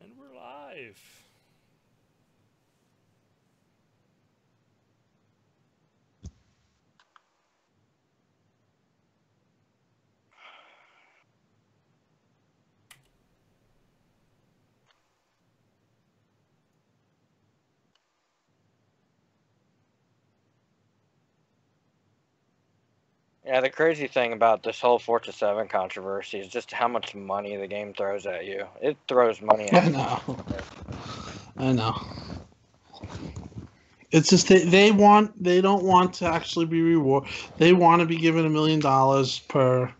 And we're live. Yeah, the crazy thing about this whole Forza 7 controversy is just how much money the game throws at you. It throws money at I know. I know. It's just they don't want to actually be rewarded. They want to be given $1 million per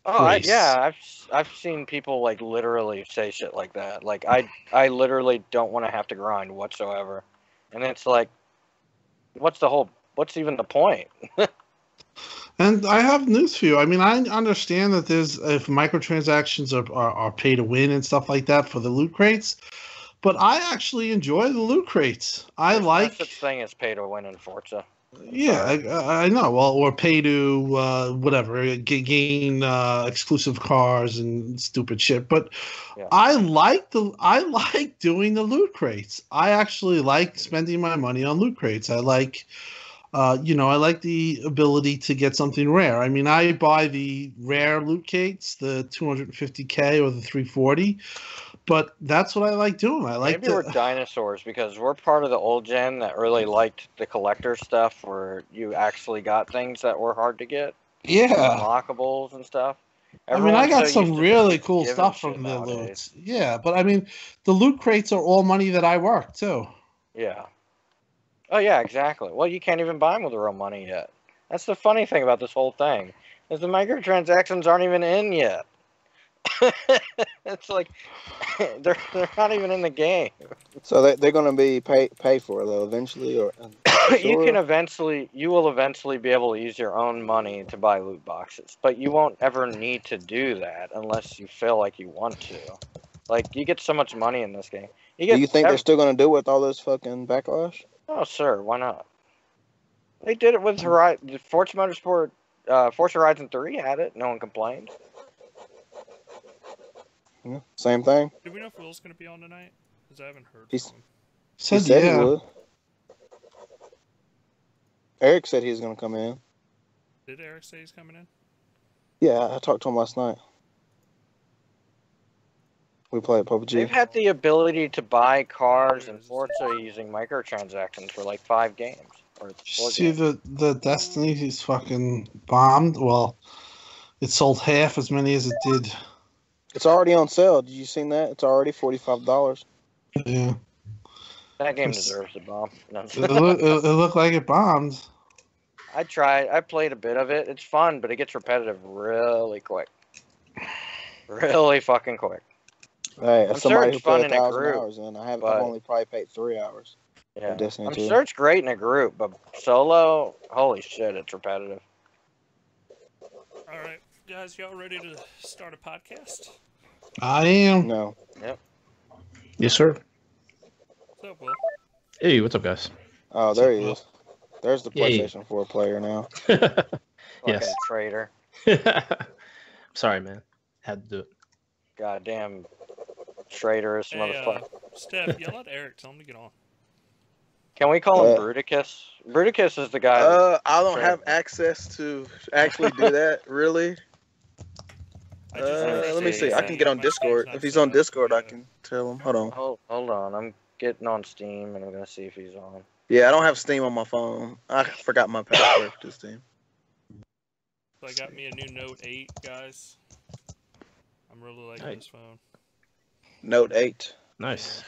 race. I've seen people like literally say shit like that. Like I literally don't want to have to grind whatsoever, and it's like, what's even the point? And I have news for you. I mean, I understand that if microtransactions are pay to win and stuff like that for the loot crates, but I actually enjoy the loot crates. There's no such thing as pay to win in Forza. Yeah, I know. Well, or pay to whatever, gain exclusive cars and stupid shit. But yeah. I like doing the loot crates. I actually like spending my money on loot crates. I like. I like the ability to get something rare. I mean, I buy the rare loot crates, the 250K or the 340, but that's what I like doing. I like Maybe we're dinosaurs because we're part of the old gen that really liked the collector stuff where you actually got things that were hard to get. Yeah. Unlockables and stuff. Everyone's I got some really cool stuff from the loot. Yeah, but I mean, the loot crates are all money that I work too. Yeah. Oh, yeah, exactly. Well, you can't even buy them with real money yet. That's the funny thing about this whole thing, is the microtransactions aren't even in yet. It's like, they're not even in the game. So they're going to be pay for though eventually, or sure? You will eventually be able to use your own money to buy loot boxes, but you won't ever need to do that unless you feel like you want to. Like, you get so much money in this game. Do you think they're still going to do it with all this fucking backlash? Oh, sure. Why not? They did it with Forza Motorsport. Forza Horizon 3 had it. No one complained. Yeah, same thing. Do we know if Will's going to be on tonight? Because I haven't heard from him. He said he would. Eric said he was going to come in. Did Eric say he's coming in? Yeah, I talked to him last night. We played PUBG. They've had the ability to buy cars in Forza using microtransactions for like 5 games. Or 4 games. The Destiny is fucking bombed. Well, it sold half as many as it did. It's already on sale. Did you see that? It's already $45. Yeah. That game deserves a bomb. It looked like it bombed. I tried. I played a bit of it. It's fun, but it gets repetitive really quick. Really fucking quick. Hey, as somebody who played 1,000 hours in, I've only probably paid 3 hours. Yeah, I'm sure it's great in a group, but solo, holy shit, it's repetitive. All right, guys, y'all ready to start a podcast? I am. No. Yep. Yes, sir. What's up, Will? Hey, what's up, guys? Oh, there he is. There's the PlayStation 4 player now. Yes. Traitor. Sorry, man. Had to do it. Goddamn traitorous motherfucker. Steph, yell at Eric. Tell him to get on. Can we call him Bruticus? Bruticus is the guy. I don't have access to actually do that, really. Let me see. I can get on Discord. If he's on Discord, I can tell him. Hold on. Hold on. I'm getting on Steam, and I'm going to see if he's on. Yeah, I don't have Steam on my phone. I forgot my password to Steam. So I got me a new Note 8, guys. I'm really liking this phone. Note 8. Nice.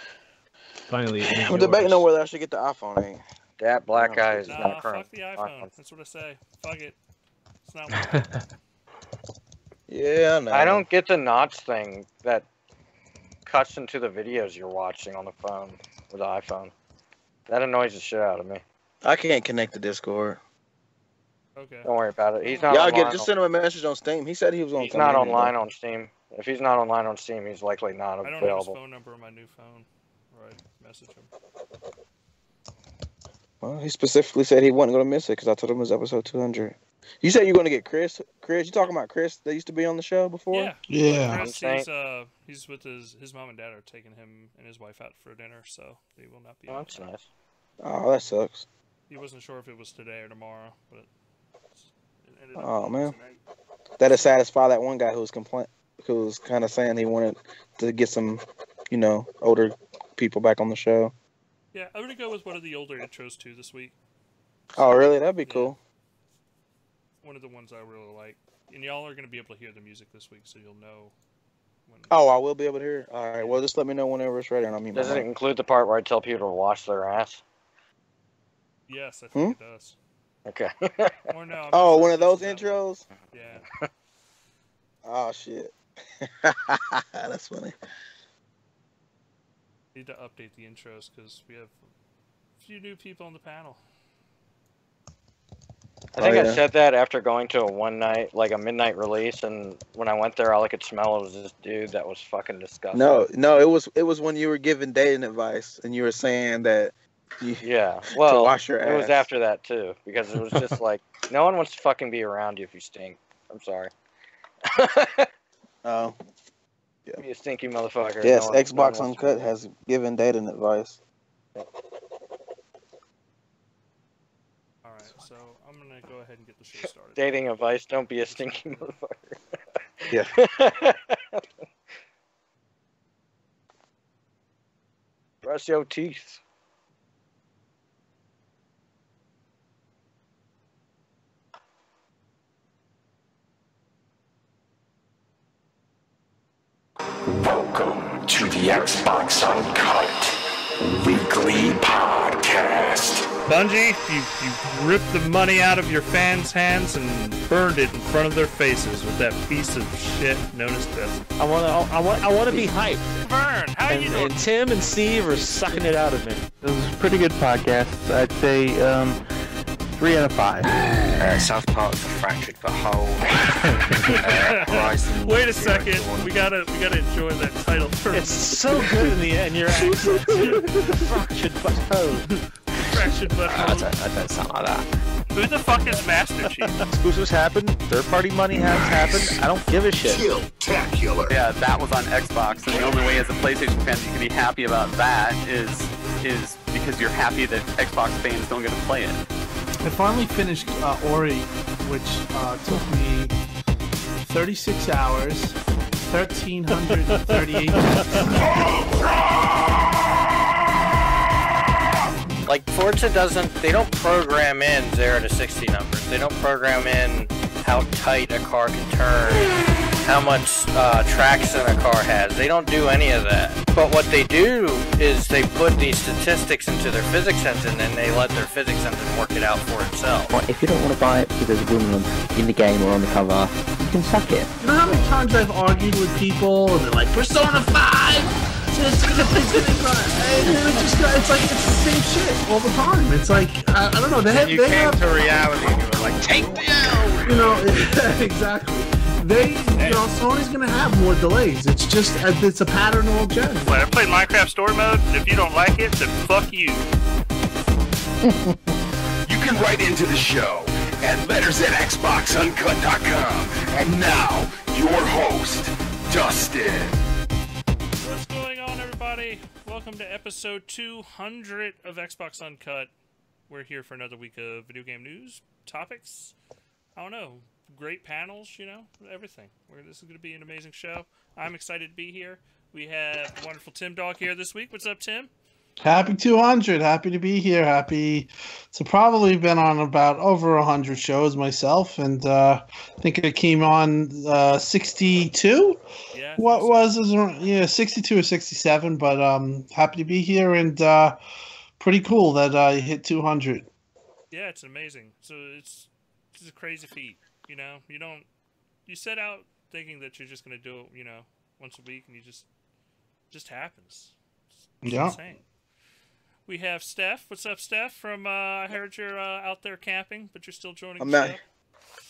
Finally. I'm debating on whether I should get the iPhone 8. That black guy is not current. Fuck the iPhone. That's what I say. Fuck it. It's not worth it. Yeah, I know. I don't get the notch thing that cuts into the videos you're watching on the phone with the iPhone. That annoys the shit out of me. I can't connect to Discord. Okay. Don't worry about it. He's not. Y'all just send him a message on Steam. He said he was on. He's not online on Steam. If he's not online on Steam, he's likely not available. I don't have his phone number on my new phone. Right, message him. Well, he specifically said he wasn't going to miss it because I told him it was episode 200. You said you're going to get Chris. Chris, you talking about Chris that used to be on the show before? Yeah. Chris, he's with his mom and dad are taking him and his wife out for dinner, so he will not be. Oh, that's nice. Oh, that sucks. He wasn't sure if it was today or tomorrow, but it ended up man, tonight. That'll satisfy that one guy who was kind of saying he wanted to get some, older people back on the show. Yeah, I'm gonna go with one of the older intros too this week. Oh, really? That'd be cool. One of the ones I really like. And y'all are going to be able to hear the music this week, so you'll know when... Oh, I will be able to hear? All right, well, just let me know whenever it's ready, and I'll meet Does it include the part where I tell people to wash their ass? Yes, I think it does. Okay. Or no, one of those intros? Yeah. Oh, shit. That's funny. Need to update the intros, because we have a few new people on the panel. I think I said that after going to a midnight release, and when I went there, all I could smell was this dude that was fucking disgusting. No, it was when you were giving dating advice, and you were saying that to wash your ass. It was after that, too, because it was just like, no one wants to fucking be around you if you stink. I'm sorry. Oh. Yeah. You stinky motherfucker. Yes, Xbox Uncut has given dating advice. So I'm going to go ahead and get the show started. Dating advice, don't be a stinky motherfucker. Yeah. Brush your teeth. Welcome to the Xbox Uncut Weekly Podcast. Bungie, you ripped the money out of your fans' hands and burned it in front of their faces with that piece of shit known as Bethesda. I want to be hyped. Vern, how you doing? And Tim and Steve are sucking it out of me. It was a pretty good podcast. I'd say 3 out of 5. South Park's a fractured but whole. Horizon. Wait a second. We gotta enjoy that title first. It's so good in the end. Your accent. Fractured but whole. Fractured but whole. That don't sound like that. Who the fuck is Master Chief? Exclusives happen. Third-party money has happened. I don't give a shit. Spectacular. Yeah, that was on Xbox, and the only way as a PlayStation fan you can be happy about that is because you're happy that Xbox fans don't get to play it. I finally finished Ori, which took me 36 hours, 1,338 minutes. Like, Forza they don't program in 0 to 60 numbers. They don't program in how tight a car can turn, how much traction a car has. They don't do any of that. But what they do is they put these statistics into their physics engine, and they let their physics engine work it out for itself. Well, if you don't want to buy it because there's a woman in the game or on the cover, you can suck it. You know how many times I've argued with people, and they're like, Persona 5! It's like it's the same shit all the time. It's like I don't know. They came to reality and you were like, take the L. You know, exactly. Sony's gonna have more delays. It's just it's a pattern all gen. When I played Minecraft Story Mode, if you don't like it, then fuck you. You can write into the show at letters@xboxuncut.com. And now, your host, Dustin. What's going on, everybody? Welcome to episode 200 of Xbox Uncut. We're here for another week of video game news, topics, I don't know, great panels, everything. This is going to be an amazing show. I'm excited to be here. We have wonderful Tim Dog here this week. What's up, Tim? Happy 200. Happy to be here. Happy to probably been on about over 100 shows myself, and I think I came on 62. Yeah. What was it? 62 or 67. But happy to be here, and pretty cool that I hit 200. Yeah, it's amazing. So it's a crazy feat. You set out thinking that you're just gonna do it, once a week, and you just happens. It's insane. We have Steph. What's up, Steph? From I heard you're out there camping, but you're still joining the show.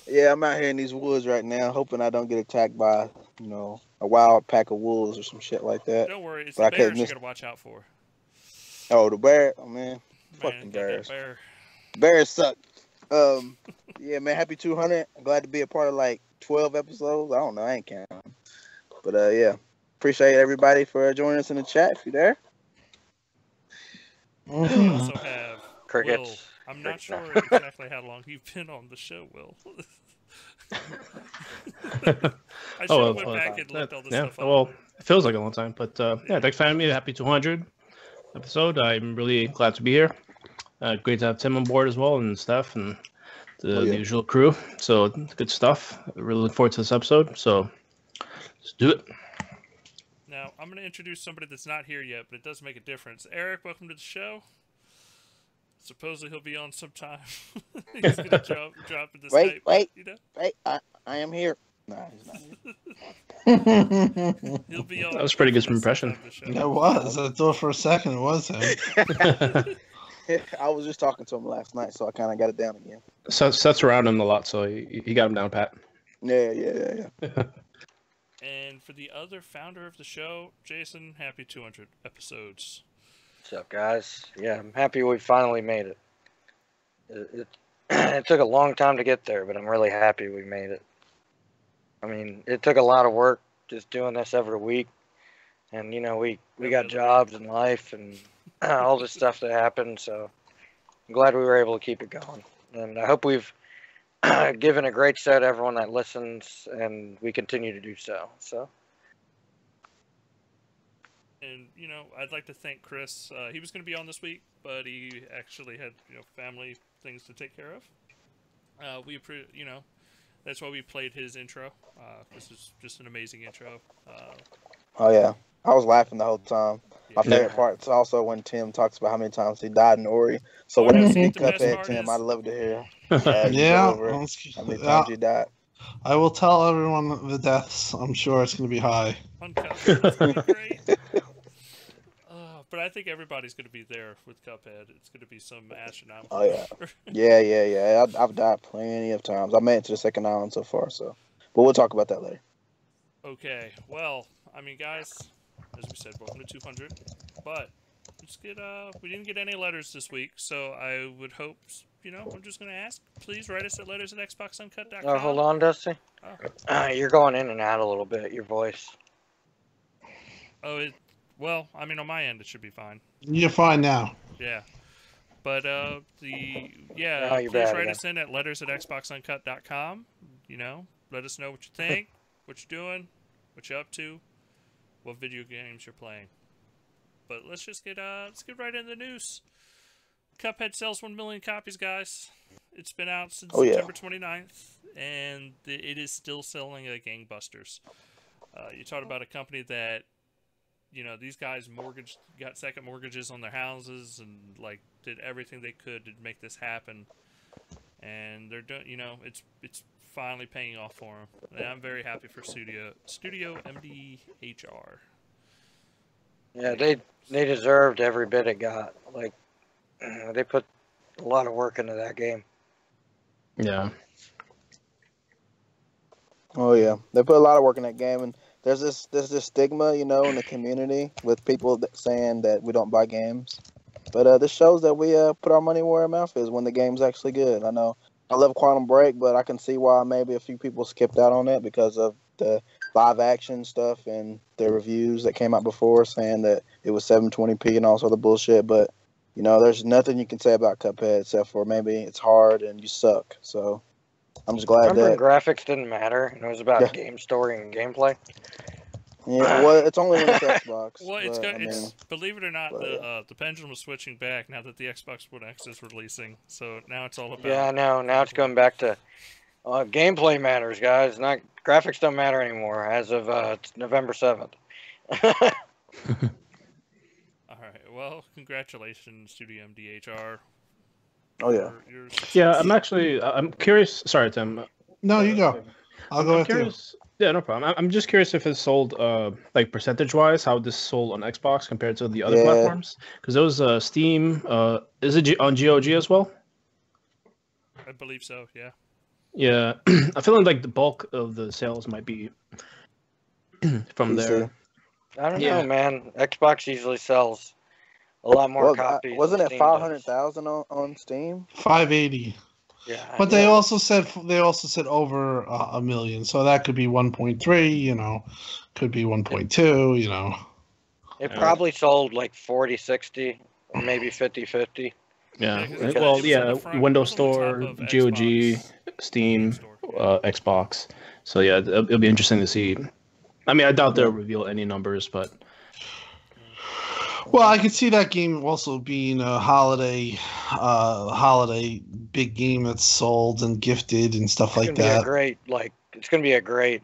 Yeah, I'm out here in these woods right now, hoping I don't get attacked by, a wild pack of wolves or some shit like that. Don't worry, it's the bears you gotta watch out for. Oh, the bear? Oh, man. Fucking bears. Bear. Bears suck. Yeah, man. Happy 200. I'm glad to be a part of like 12 episodes. I don't know. I ain't counting. But yeah, appreciate everybody for joining us in the chat. If you're there. We also have Crickets. Will. I'm not sure exactly how long you've been on the show, Will. I should have went back and looked all this stuff up. Well, it feels like a long time, but thanks for having me. Happy 200 episode. I'm really glad to be here. Great to have Tim on board as well and Steph and the usual crew. So good stuff. Really look forward to this episode. So let's do it. Now, I'm going to introduce somebody that's not here yet, but it does make a difference. Eric, welcome to the show. Supposedly he'll be on sometime. He's going to drop into Skype. Wait. You know? Wait, I am here. No, he's not here. He'll be on. That was pretty good impression. It was. I thought for a second it was him. I was just talking to him last night, so I kind of got it down again. Seth's around him a lot, so he got him down pat. Yeah. And for the other founder of the show, Jason, happy 200 episodes. What's up, guys? Yeah, I'm happy we finally made it. It took a long time to get there, but I'm really happy we made it. I mean, it took a lot of work just doing this every week. And, you know, we got jobs and life and all this stuff that happened, so I'm glad we were able to keep it going. And I hope we've given a great show to everyone that listens, and we continue to do so. And, you know, I'd like to thank Chris. He was going to be on this week, but he actually had, family things to take care of. That's why we played his intro. This is just an amazing intro. Oh, yeah. I was laughing the whole time. My favorite part is also when Tim talks about how many times he died in Ori. So when you see Cuphead, Tim, I'd love to hear. Yeah. How many times you died. I will tell everyone the deaths. I'm sure it's going to be high. Uncut. That's going to be great. But I think everybody's going to be there with Cuphead. It's going to be some astronomical. Oh, yeah. Yeah. I've died plenty of times. I made it to the second island so far, but we'll talk about that later. Okay. Well, I mean, guys, as we said, welcome to 200. But we didn't get any letters this week, so I would hope, I'm just going to ask, please write us at letters@xboxuncut.com. Oh, hold on, Dusty. Oh. You're going in and out a little bit, your voice. Oh, well, I mean, on my end, it should be fine. You're fine now. Yeah. But, please write us in at letters@xboxuncut.com. Let us know what you think, what you're doing, what you're up to, what video games you're playing. But let's just get right into the news. Cuphead sells 1 million copies, guys. It's been out since September 29th, and it is still selling like gangbusters. You talk about a company that, these guys got second mortgages on their houses and did everything they could to make this happen. And they're doing, it's finally paying off for them. And I'm very happy for Studio MDHR. Yeah, they deserved every bit it got. They put a lot of work into that game. Yeah. Oh yeah, they put a lot of work in that game, and there's this stigma, in the community with people saying that we don't buy games. But this shows that we put our money where our mouth is when the game's actually good. I know I love Quantum Break, but I can see why maybe a few people skipped out on it because of the live action stuff and the reviews that came out before saying that it was 720p and all sort of bullshit. But there's nothing you can say about Cuphead except for maybe it's hard and you suck. So I'm just glad that graphics didn't matter and it was about game story and gameplay. Yeah, well, it's only when it's Xbox. Well, believe it or not, the pendulum is switching back now that the Xbox One X is releasing. So now it's all about. Yeah, I know. Now it's going back to gameplay matters, guys. Not graphics don't matter anymore as of November 7th. All right. Well, congratulations, Studio MDHR. Oh yeah. Yeah, I'm curious. Sorry, Tim. No, you go. I'll go with you. Yeah, no problem. I'm just curious if it's sold, percentage-wise, how this sold on Xbox compared to the other platforms. Because there was Steam. Is it on GOG as well? I believe so. Yeah. Yeah, I feel like the bulk of the sales might be from there. I don't know, man. Xbox usually sells a lot more copies. Wasn't it 500,000 on Steam? 580. Yeah, but they also said over a million, so that could be 1.3. Could be 1.2. It probably sold like 40-60, or maybe 50-50. Yeah. Because Windows Store, GOG, Steam, Xbox. So yeah, it'll be interesting to see. I mean, I doubt they'll reveal any numbers, but. Well, I could see that game also being a holiday big game that's sold and gifted and stuff like that. It's going to be a great,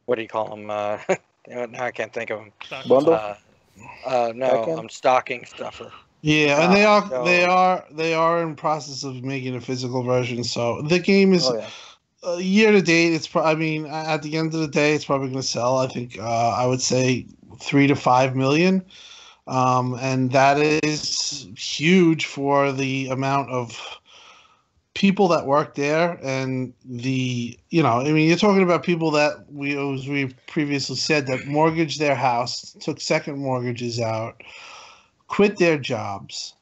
what do you call them? Now I can't think of them. Bundle? No, stocking stuffer. Yeah, and they are in process of making a physical version. So the game is year to date. It's at the end of the day, it's probably going to sell. I think I would say 3 to 5 million, and that is huge for the amount of people that work there. And you're talking about people that we previously said that mortgaged their house, took second mortgages out, quit their jobs,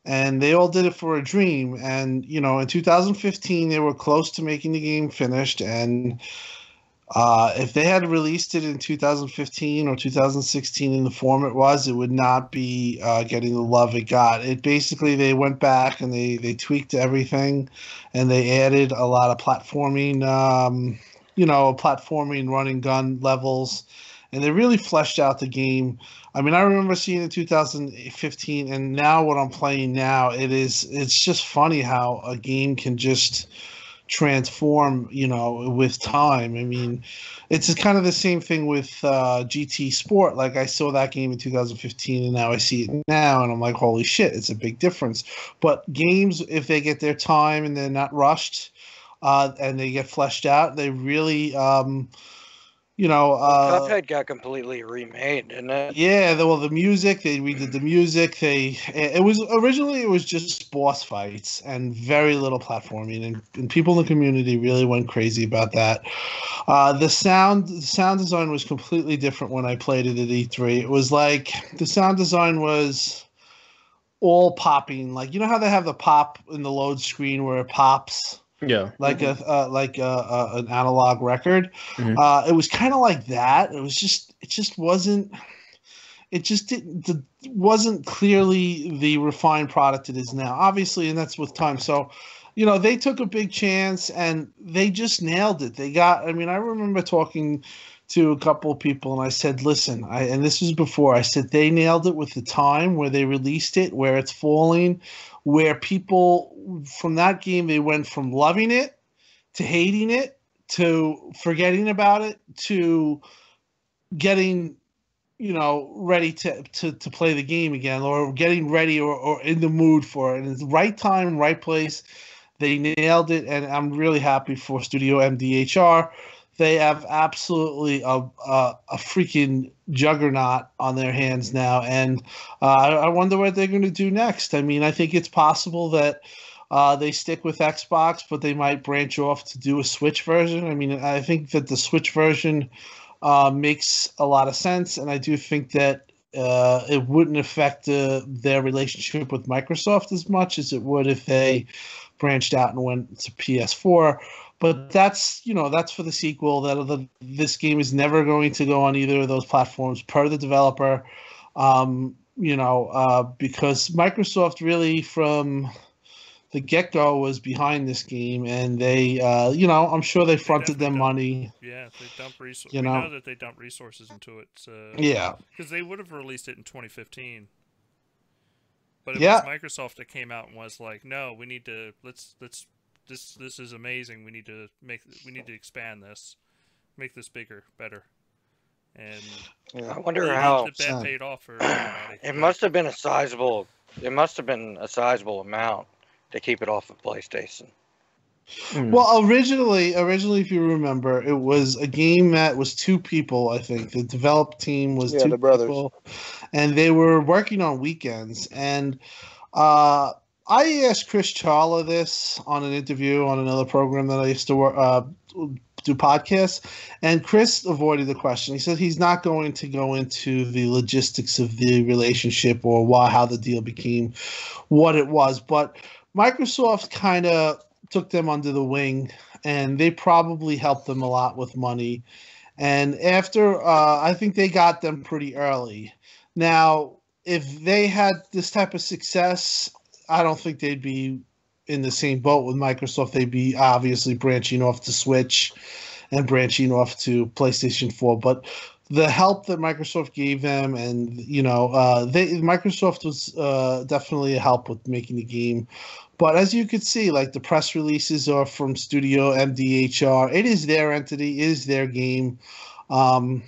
and they all did it for a dream. And in 2015 they were close to making the game finished, and if they had released it in 2015 or 2016 in the form it was, it would not be getting the love it got. They went back and they tweaked everything, and they added a lot of platforming running gun levels, and they really fleshed out the game. I mean, I remember seeing it in 2015, and now what I'm playing now, it's just funny how a game can just transform, with time. I mean, it's kind of the same thing with GT Sport. Like, I saw that game in 2015, and now I see it now, and I'm like, holy shit, it's a big difference. But games, if they get their time and they're not rushed, and they get fleshed out, they really Cuphead got completely remade, didn't it? Yeah, the music, they redid the music. It was originally just boss fights and very little platforming, and people in the community really went crazy about that. The sound design was completely different when I played it at E3. It was like the sound design was all popping, like how they have the pop in the load screen where it pops. Yeah, like an analog record. It was kind of like that. It wasn't clearly the refined product it is now, obviously, and that's with time. So, they took a big chance and they just nailed it. I remember talking to a couple of people and I said, listen, and this was before, I said they nailed it with the time where they released it, where it's falling, where people from that game, they went from loving it to hating it to forgetting about it to getting, ready to play the game again, or getting ready or in the mood for it. And it's the right time, right place. They nailed it, and I'm really happy for Studio MDHR. They have absolutely a freaking juggernaut on their hands now, and I wonder what they're going to do next. I mean, I think it's possible that they stick with Xbox, but they might branch off to do a Switch version. I mean, I think that the Switch version makes a lot of sense, and I do think that it wouldn't affect their relationship with Microsoft as much as it would if they branched out and went to PS4. But that's for the sequel. This game is never going to go on either of those platforms per the developer, because Microsoft really from the get-go was behind this game, and they, I'm sure they fronted them money. Yeah, they dump resources. We know that they dump resources into it. Yeah, because they would have released it in 2015. But it was Microsoft that came out and was like, "No, we need to This is amazing. We need to expand this, make this bigger, better." And I wonder how the bet paid off for everybody. It must have been a sizable amount to keep it off of PlayStation. Well, originally, if you remember, it was a game that was two people. I think the develop team was two people, and they were working on weekends. And I asked Chris Charla this on an interview on another program that I used to do podcasts, and Chris avoided the question. He said he's not going to go into the logistics of the relationship or how the deal became what it was, but Microsoft kind of took them under the wing, and they probably helped them a lot with money. And after, I think they got them pretty early. Now, if they had this type of success, I don't think they'd be in the same boat with Microsoft. They'd be obviously branching off to Switch and branching off to PlayStation 4. But the help that Microsoft gave them, and Microsoft was definitely a help with making the game. But as you could see, like the press releases are from Studio MDHR. It is their entity, it is their game. The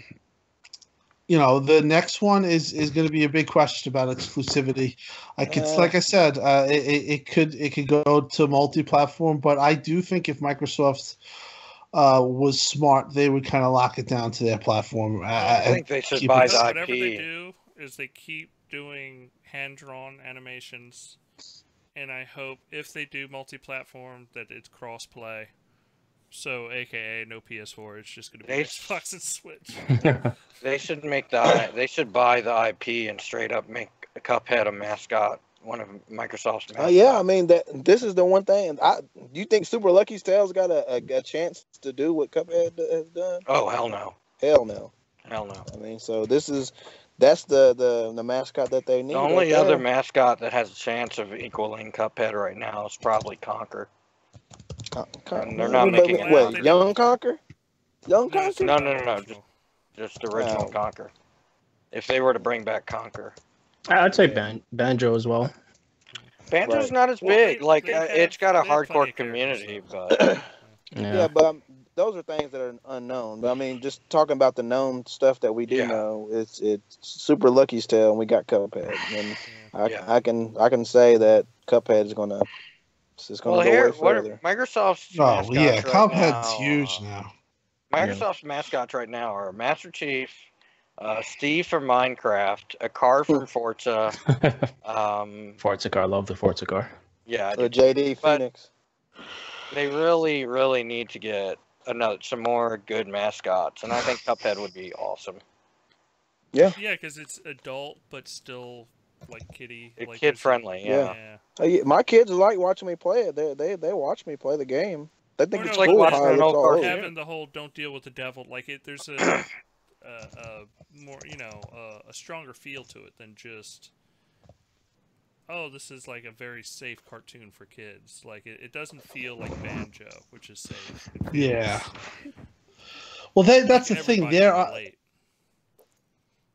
next one is going to be a big question about exclusivity. Like I said, it could go to multi-platform, but I do think if Microsoft was smart, they would kind of lock it down to their platform. I think they should buy the IP. Whatever they do is they keep doing hand-drawn animations, and I hope if they do multi-platform that it's cross-play. So, AKA no PS4, it's just going to be Xbox and Switch. They should they should buy the IP and straight up make Cuphead a mascot. One of Microsoft's mascots. Yeah, I mean this is the one thing. Do you think Super Lucky's Tale's got a chance to do what Cuphead has done? Oh, hell no. Hell no. Hell no. I mean, so that's the mascot that they need. The only other mascot that has a chance of equaling Cuphead right now is probably Conker. And they're not making it. What, Young Conker? Young Conker? No. Just the original Conker. If they were to bring back Conker. I'd say Banjo as well. Banjo's not as big. It's got a hardcore community, but but those are things that are unknown. But I mean, just talking about the known stuff that we do know, it's Super Lucky's Tale, and we got Cuphead, and I can say that Cuphead is gonna. It's going to go way further. Microsoft's Cuphead's huge now. Microsoft's mascots right now are Master Chief, Steve from Minecraft, a car from Forza. Forza car, love the Forza car. Yeah, JD Phoenix. They really, really need to get some more good mascots, and I think Cuphead would be awesome. Yeah. Yeah, because it's adult but still like kiddie, like kid friendly. Yeah. My kids like watching me play it. They watch me play the game. They think it's like cool. watching an old cartoon. Having the whole "don't deal with the devil," like there's a more a stronger feel to it than just this is like a very safe cartoon for kids. Like it doesn't feel like Banjo, which is safe. Yeah. Well, that's the thing.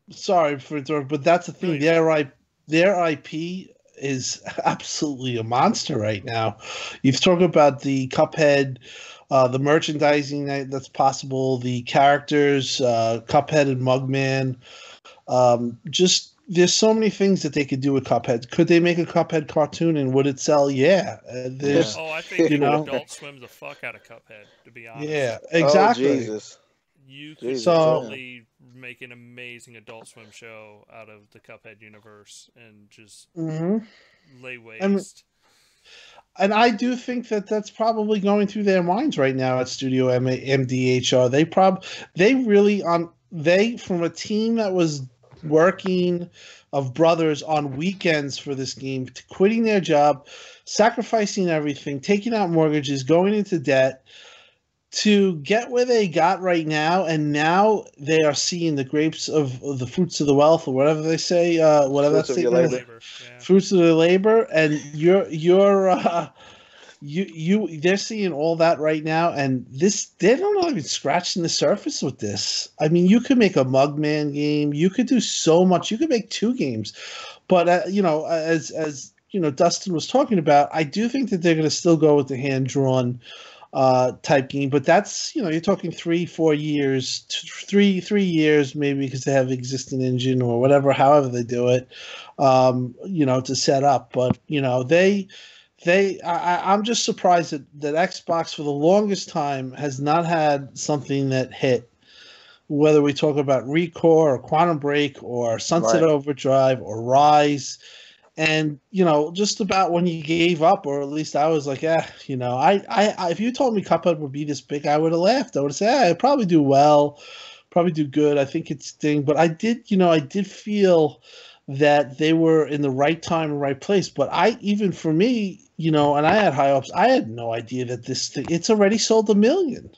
Sorry for interrupting, but that's the thing. Their IP is absolutely a monster right now. You've talked about the Cuphead, the merchandising that's possible, the characters, Cuphead and Mugman. There's so many things that they could do with Cuphead. Could they make a Cuphead cartoon and would it sell? Yeah. I think Adult Swim the fuck out of Cuphead, to be honest. Yeah, exactly. Oh, Jesus. You could totally make an amazing Adult Swim show out of the Cuphead universe and just lay waste. And I do think that that's probably going through their minds right now at Studio MDHR. They from a team that was working of brothers on weekends for this game, quitting their job, sacrificing everything, taking out mortgages, going into debt, to get where they got right now, and now they are seeing the grapes of the fruits of the wealth, or whatever they say, whatever that statement is, fruits of their labor, and they're seeing all that right now, and they're not even scratching the surface with this. I mean, you could make a Mugman game, you could do so much, you could make 2 games, but as Dustin was talking about, I do think that they're going to still go with the hand-drawn type game, but that's you're talking 3-4 years, three years maybe, because they have existing engine or whatever, however they do it, to set up. But I'm just surprised that Xbox for the longest time has not had something that hit. Whether we talk about Recore or Quantum Break or Sunset Overdrive or Rise. And, just about when you gave up, or at least I was like, if you told me Cuphead would be this big, I would have laughed. I would have said, I'd probably do well, probably do good. I think it's thing. But I did feel that they were in the right time and right place. But even for me, and I had high hopes. I had no idea that this thing, it's already sold 1 million.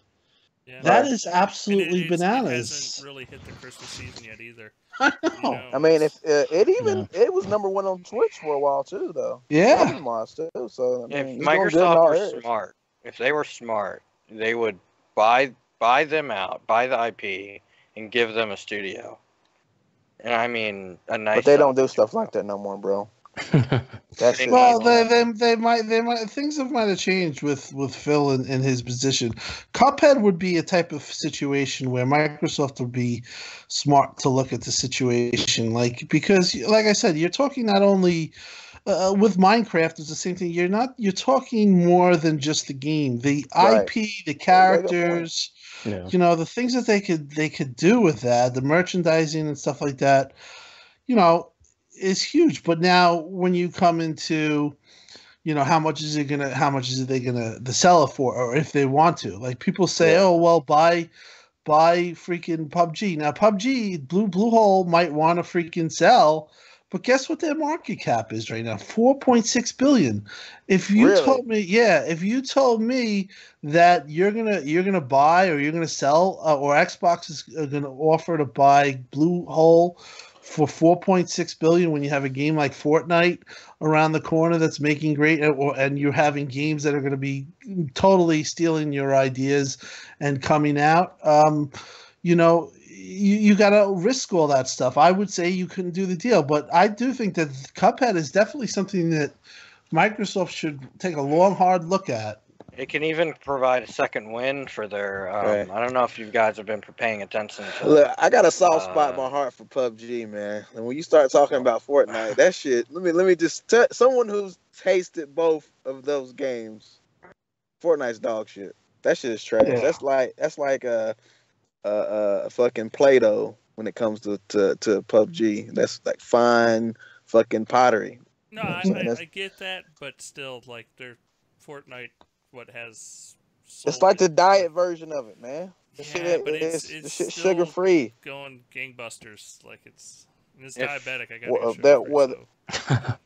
Yeah. That is absolutely bananas. It hasn't really hit the Christmas season yet either. I know. I mean, if it was #1 on Twitch for a while too, though. Yeah. Too, so if Microsoft were smart, if they were smart, they would buy them out, buy the IP, and give them a studio. And I mean, a nice. But they don't do stuff like that no more, bro. Well, they might things might have changed with Phil in his position. Cuphead would be a type of situation where Microsoft would be smart to look at the situation, because like I said, you're talking not only with Minecraft, it's the same thing. You're talking more than just the game, the IP, the characters, the things that they could do with that, the merchandising and stuff like that, is huge. But now when you come into, how much are they gonna sell it for, or if they want to, like people say, oh well, buy freaking PUBG. Now PUBG, Bluehole might want to freaking sell, but guess what their market cap is right now? 4.6 billion. If you told me that you're gonna buy or you're gonna sell, or Xbox is gonna offer to buy Bluehole for 4.6 billion when you have a game like Fortnite around the corner that's making great, and you're having games that are going to be totally stealing your ideas and coming out, you got to risk all that stuff. I would say you couldn't do the deal, but I do think that Cuphead is definitely something that Microsoft should take a long, hard look at. It can even provide a second win for their. I don't know if you guys have been paying attention. Look, I got a soft spot in my heart for PUBG, man. And when you start talking about Fortnite, that shit. Let me just someone who's tasted both of those games. Fortnite's dog shit. That shit is trash. Yeah. That's like a fucking Play-Doh when it comes to PUBG. That's like fine fucking pottery. No, I get that, but still, like, they're Fortnite. What has it's like the diet version of it, man. But it's sugar free, going gangbusters. Like it's diabetic. I got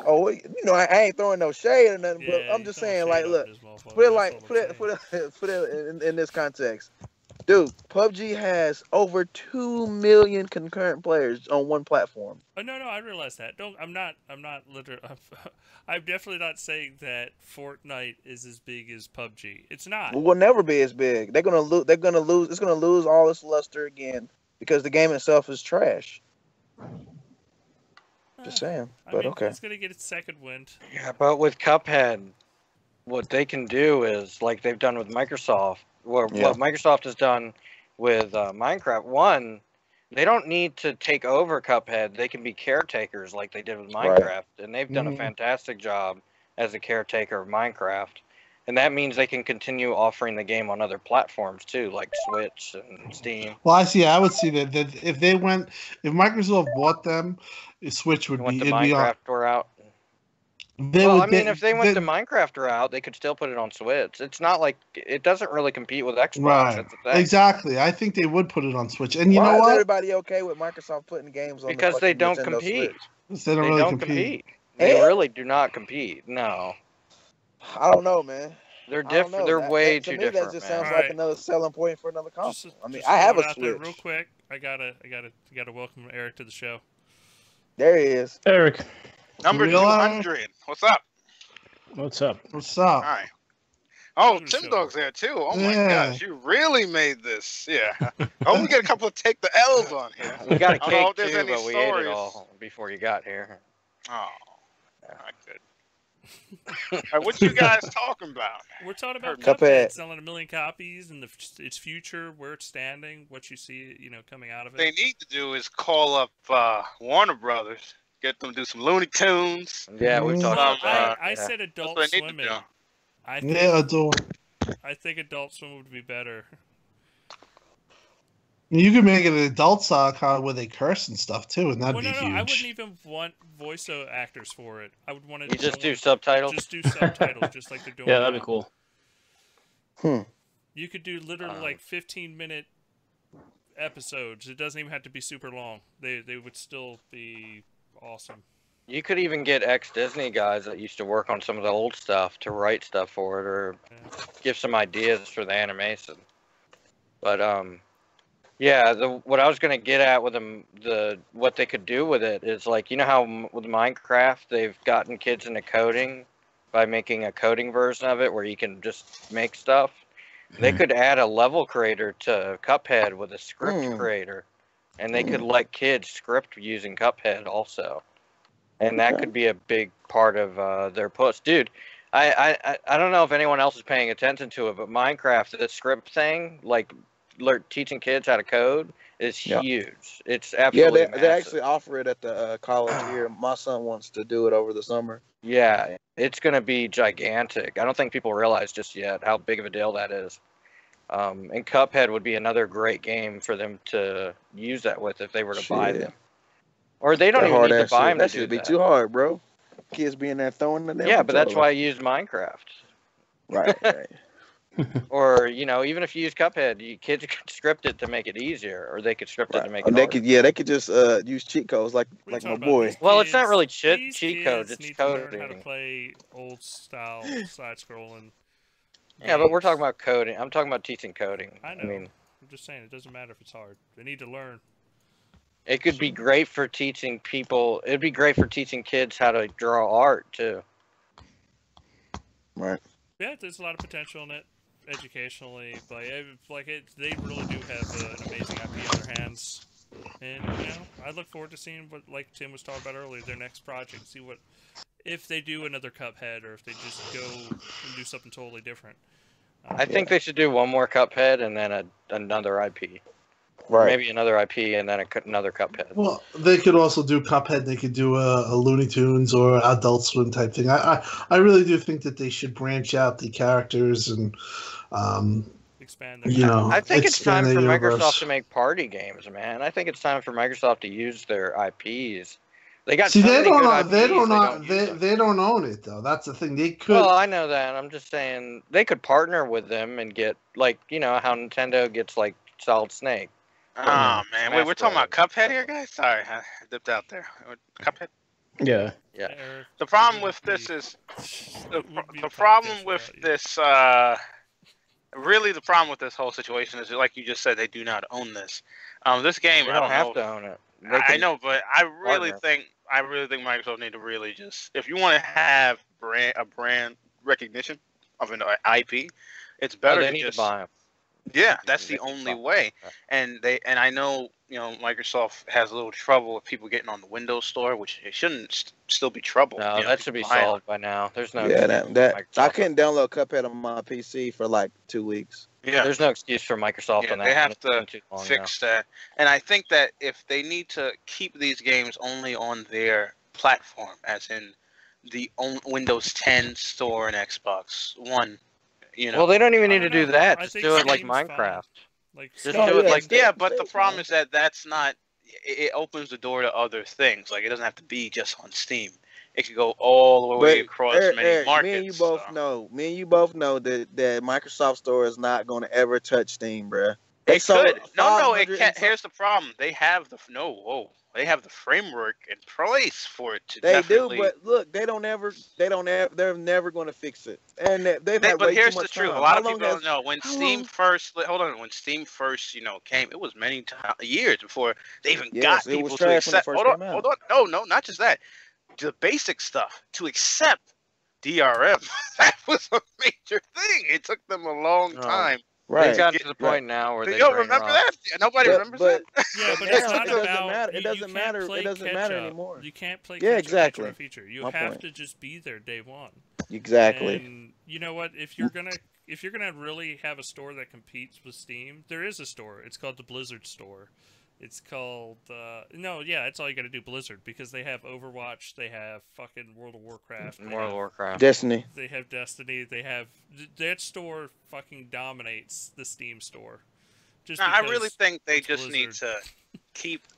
Oh, I ain't throwing no shade or nothing, but I'm just saying, like, look, put it in this context. Dude, PUBG has over 2 million concurrent players on one platform. Oh no, I realize that. I'm not literally. I'm definitely not saying that Fortnite is as big as PUBG. It's not. It will never be as big. They're gonna lose. It's gonna lose all its luster again because the game itself is trash. Just saying. But okay. It's gonna get its second wind. Yeah, but with Cuphead, what they can do is like they've done with Microsoft. What Microsoft has done with Minecraft, one, they don't need to take over Cuphead. They can be caretakers like they did with Minecraft. And they've done a fantastic job as a caretaker of Minecraft. And that means they can continue offering the game on other platforms too, like Switch and Steam. Well, I would see that if Microsoft bought them, Switch would be... Minecraft were out. If they went the Minecraft route, they could still put it on Switch. It's not like it doesn't really compete with Xbox. Right. That's the thing. Exactly. I think they would put it on Switch. And Why know what? Is everybody okay with Microsoft putting games on? Because they don't compete. They don't compete. They really do not compete. No. I don't know, man. They're different. They're way too different. That just sounds like another selling point for another console. I have a Switch. Real quick, I gotta welcome Eric to the show. There he is, Eric. Number 200. What's up? What's up? All right. Oh, Tim Dog's there too. Oh my gosh, you really made this. Yeah. Oh, we get a couple of take the L's on here. We got a cake too, but we ate it all before you got here. Oh, not good. All right, what you guys talking about? We're talking about Cuphead selling 1 million copies and its future, where it's standing, what you see, coming out of it. What they need to do is call up Warner Brothers. Get them to do some Looney Tunes. Yeah, we've talked about that. I said Adult Swim. I think Adult Swim would be better. You could make it an adult kind where they curse and stuff too, and that'd be huge. I wouldn't even want voice actors for it. I would want to. You just do subtitles. Just do subtitles, just like they're doing. Yeah, that'd be cool. You could do literally like 15-minute episodes. It doesn't even have to be super long. They would still be awesome. You could even get ex-Disney guys that used to work on some of the old stuff to write stuff for it, or give some ideas for the animation. But yeah, what I was gonna get at with them, what they could do with it is like, you know how with Minecraft they've gotten kids into coding by making a coding version of it where you can just make stuff. They could add a level creator to Cuphead with a script creator, and they could let kids script using Cuphead also, and that could be a big part of their push, dude. I don't know if anyone else is paying attention to it, but Minecraft, the script thing, like teaching kids how to code, is huge. It's absolutely they actually offer it at the college here. My son wants to do it over the summer. Yeah, it's going to be gigantic. I don't think people realize just yet how big of a deal that is. And Cuphead would be another great game for them to use that with if they were to buy them. Or they don't even need to buy them to do that. That should be too hard, bro. Kids being there throwing the Yeah, but that's why I used Minecraft. Right. Or, you know, even if you use Cuphead, kids could script it to make it easier, or they could script it to make it harder. They could just use cheat codes like my boy. Well, it's not really cheat codes, it's coding. Learn how to play old style side scrolling. Yeah, but we're talking about coding. I'm talking about teaching coding. I know. I'm just saying it doesn't matter if it's hard. They need to learn. It could be great for teaching people. It'd be great for teaching kids how to draw art too. Right. Yeah, there's a lot of potential in it, educationally. But they really do have an amazing IP on their hands. And you know, I look forward to seeing what, like Tim was talking about earlier, their next project. See what if they do another Cuphead, or if they just go and do something totally different. I think they should do one more Cuphead and then another IP. Right. Maybe another IP and then another Cuphead. Well, they could also do Cuphead. They could do a Looney Tunes or Adult Swim type thing. I really do think that they should branch out the characters and expand. I think it's time for Microsoft to make party games, man. I think it's time for Microsoft to use their IPs. They got they don't own it though. That's the thing. They could. Well, I know that. I'm just saying they could partner with them and get how Nintendo gets like Solid Snake. Oh man, wait, we're talking about Cuphead here, guys. Sorry, I dipped out there. Cuphead. Yeah. The problem with this is the problem with this. Really, the problem with this whole situation is, like you just said, they do not own this. This game, I don't have to own it. I know, but I really think Microsoft need to really just, if you want to have a brand recognition of an IP, it's better to just buy them. Yeah, that's the only way. And I know, Microsoft has a little trouble with people getting on the Windows Store, which it shouldn't still be trouble. No, that should be solved by now. There's no I couldn't download Cuphead on my PC for like 2 weeks. Yeah, there's no excuse for Microsoft on that. They have to fix that. And I think that if they need to keep these games only on their platform, as in the Windows 10 store and Xbox One, Well, they don't even need to do that. Just do it like Minecraft. But the problem is that that's not. It opens the door to other things. Like, it doesn't have to be just on Steam. It could go all the way across many markets. Me and you both know that Microsoft Store is not going to ever touch Steam, bruh. It could. No, it can't. Here's the problem. They have the They have the framework in place for it to. They definitely... do, but look, they're never going to fix it. And they've had way too much time. Truth. A lot of people don't know when Steam first. Hold on, when Steam first, came, it was many years before they even got people to accept. Hold on. No, not just that. The basic stuff to accept DRM. That was a major thing. It took them a long time. Right. They got to the point now where they don't remember that. Nobody remembers that. Yeah, but it's not it doesn't matter. It doesn't matter anymore. You can't play exactly. Feature. You have to just be there day one. Exactly. And you know what? If you're gonna really have a store that competes with Steam, there is a store. It's called the Blizzard Store. It's called it's all you got to do, Blizzard, because they have Overwatch, they have fucking World of Warcraft, Destiny. They have Destiny. They have that store fucking dominates the Steam store. I really think they just need to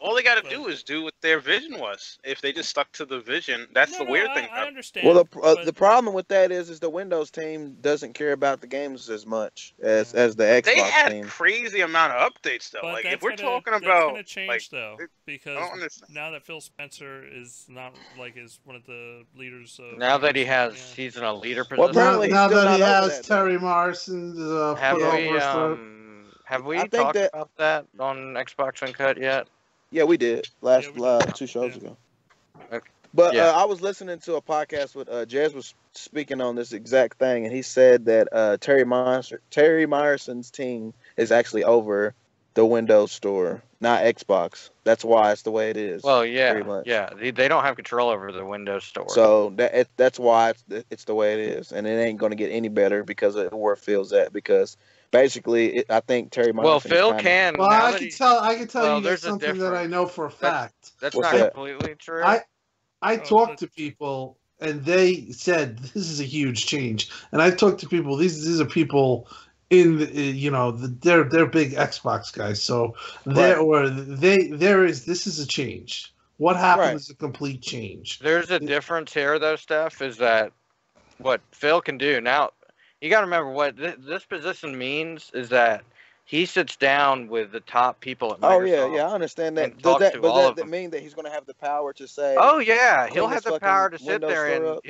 all they got to do is do what their vision was. If they just stuck to the vision, that's the weird thing. I understand. Well, the problem with that is the Windows team doesn't care about the games as much as the Xbox team. They had crazy amount of updates though. But like if we're talking that's about, gonna change though, because now that Phil Spencer is not is one of the leaders. Now that he's in a leader position. Well, apparently now that he has that, Terry Morrison's have we talked about that on Xbox Uncut yet? Yeah, we did last 2 shows ago. Okay. But I was listening to a podcast with Jez was speaking on this exact thing, and he said that Terry Myerson's team is actually over the Windows Store, not Xbox. That's why it's the way it is. Well, yeah, they don't have control over the Windows Store. So that's why it's the way it is, and it ain't going to get any better because of where Phil's at. Because basically, I think Terry Myerson. Well, Phil can. Well, I can tell you something that I know for a fact. That's not completely true. I talked to people, and they said this is a huge change. And I talked to people. These are people in they're big Xbox guys. So this is a change. What happened is a complete change. There's a difference here, though, Steph, is that what Phil can do now. You got to remember what this position means is that he sits down with the top people at Microsoft. Oh, yeah, I understand that. Does that mean that he's going to have the power to say... Oh, yeah, he'll have the power to sit there and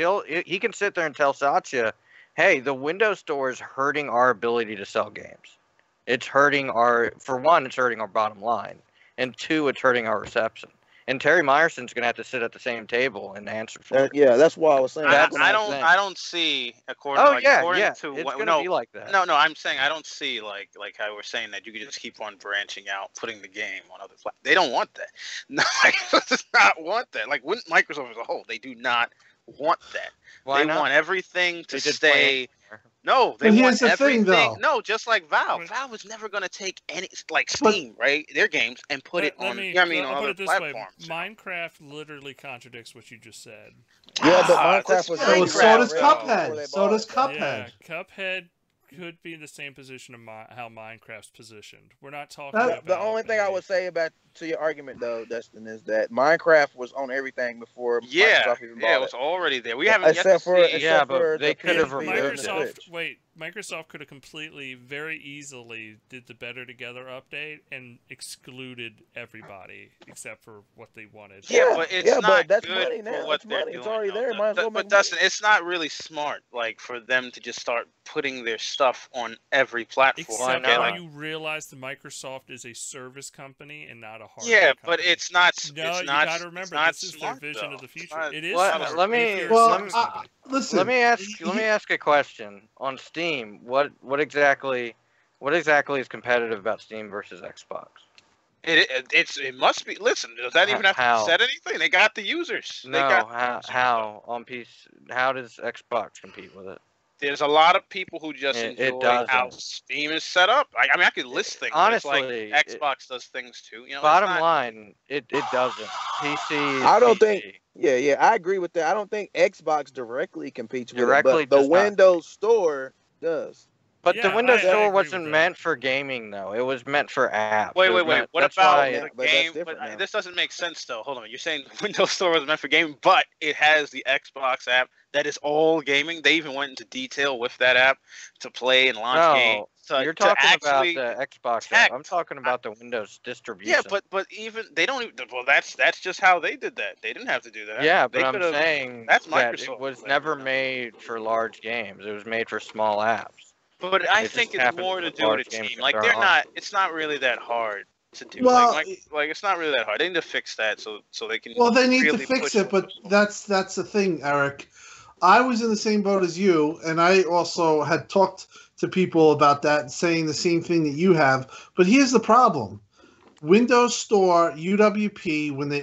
he can sit there and tell Satya, hey, the Windows Store is hurting our ability to sell games. It's hurting for one, it's hurting our bottom line. And two, it's hurting our reception. And Terry Myerson's going to have to sit at the same table and answer for it. Yeah, that's why I was saying. I don't see according to it's going to be like that. No, I'm saying I don't see like how we're saying that you could just keep on branching out, putting the game on other platforms. They don't want that. No, Microsoft does not want that. Like Microsoft as a whole, they do not want that. They want everything to stay. No, they want everything. No, just like Valve. Valve was never going to take any, like Steam, right? Their games and put it on. On other platforms. Minecraft literally contradicts what you just said. Yeah, but Minecraft was. So does Cuphead. So does Cuphead. Yeah, Cuphead could be in the same position of how Minecraft's positioned. We're not talking about the only thing I would say to your argument though, Dustin, is that Minecraft was on everything before Microsoft even bought it was already there. We haven't yet to see. But they could have removed it. Microsoft could have completely, very easily did the Better Together update and excluded everybody except for what they wanted. Yeah, but it's not but that's good money now. for what they're doing. It's already there. Might as well but Dustin, it's not really smart, like for them to just start putting their stuff on every platform. Except when you realize that Microsoft is a service company and not a hardware company. But it's not. No, it's you not, got to remember this is their vision of the future. It is. Let me ask a question on Steam. What exactly is competitive about Steam versus Xbox? It must be. Listen, does that even have to be said anything? They got the users. How on PC? How does Xbox compete with it? There's a lot of people who just enjoy how Steam is set up. I mean, I could list things. Honestly, like Xbox does things too. You know, bottom line, it doesn't. PC. I don't think. Yeah, I agree with that. I don't think Xbox directly competes with it, but the Windows Store does. But the Windows Store wasn't meant for gaming, though. It was meant for apps. Wait. What about the game? But this doesn't make sense, though. Hold on. You're saying the Windows Store was meant for gaming, but it has the Xbox app that is all gaming. They even went into detail with that app to play and launch games. You're talking about the Xbox app. I'm talking about the Windows distribution. Yeah, but even they don't even. Well, that's just how they did that. They didn't have to do that. Yeah, but I'm saying that's that Microsoft. It was never made for large games. It was made for small apps. But I think it's more to do with a team. Like they're not. It's not really that hard to do. Well, like it's not really that hard. They need to fix that so they can. Well, they need to fix it, but that's the thing, Eric. I was in the same boat as you, and I also had talked to people about that, saying the same thing that you have. But here's the problem: Windows Store, UWP, when they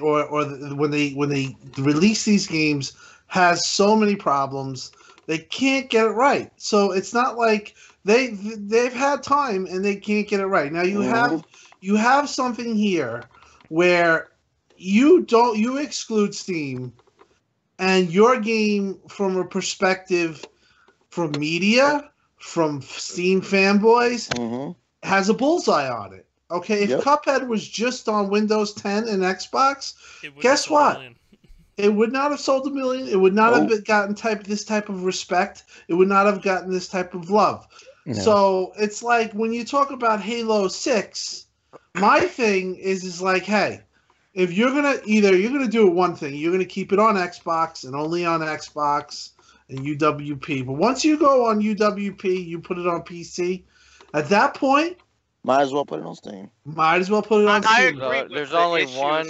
release these games, has so many problems. They can't get it right. So it's not like they've had time and they can't get it right. Now you have something here where you exclude Steam, and your game from a perspective from media, from Steam fanboys, has a bullseye on it. Okay, if Cuphead was just on Windows 10 and Xbox, guess what? It would not have sold 1 million. It would not have gotten this type of respect. It would not have gotten this type of love. No. So it's like when you talk about Halo 6, my thing is like, hey, if you're gonna do one thing, you're gonna keep it on Xbox and only on Xbox and UWP. But once you go on UWP, you put it on PC. At that point, might as well put it on Steam. Might as well put it on Steam. I agree. There's only one.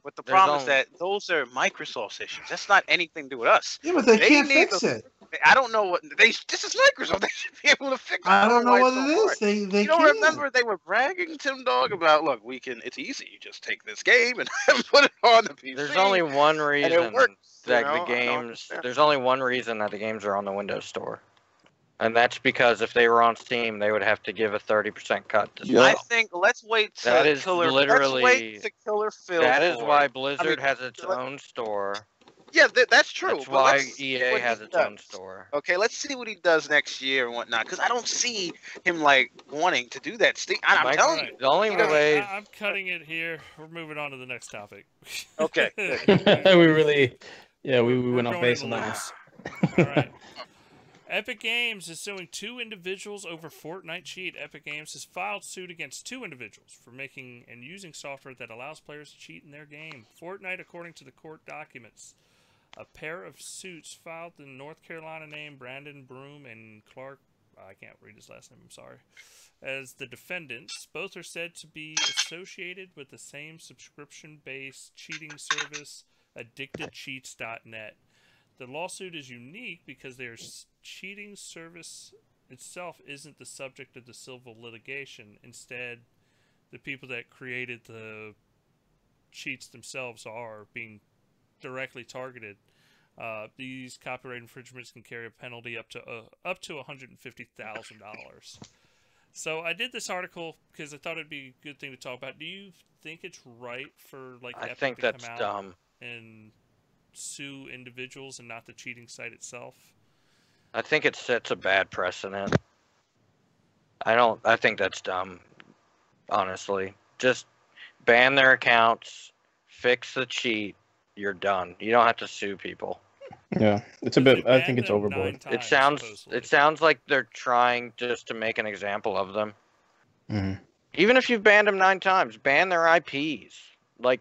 But the problem is that those are Microsoft's issues. That's not anything to do with us. Yeah, but they can't fix it. I don't know what this is Microsoft. They should be able to fix it. I don't know what it is. They you don't remember they were bragging Tim Dog about, look, we can. It's easy. You just take this game and put it on the PC. There's only one reason it works, that the games. There's only one reason that the games are on the Windows Store. And that's because if they were on Steam, they would have to give a 30% cut to Steam. I think let's wait to that is Killer. Literally, let's wait to Killer Phil. That is why Blizzard has its own store. Yeah, that's true. That's why EA has its own store. Okay, let's see what he does next year and whatnot. Because I don't see him like wanting to do that. I'm telling you, the only way. I'm cutting it here. We're moving on to the next topic. Okay. we went off base on that. All right. Epic Games is suing 2 individuals over Fortnite cheat. Epic Games has filed suit against 2 individuals for making and using software that allows players to cheat in their game. Fortnite, according to the court documents, a pair of suits filed in North Carolina named Brandon Broom and Clark, I can't read his last name, I'm sorry, as the defendants. Both are said to be associated with the same subscription-based cheating service, addictedcheats.net. The lawsuit is unique because their cheating service itself isn't the subject of the civil litigation. Instead, the people that created the cheats themselves are being directly targeted. These copyright infringements can carry a penalty up to $150,000. So I did this article because I thought it'd be a good thing to talk about. Do you think it's right for Epic to come out dumb. And sue individuals and not the cheating site itself? I think it sets a bad precedent. I think that's dumb, honestly. Just ban their accounts, fix the cheat, you're done. You don't have to sue people. Yeah, it's a bit. I think it's overboard. It sounds like they're trying just to make an example of them. Mm-hmm. Even if you've banned them 9 times, ban their IPs.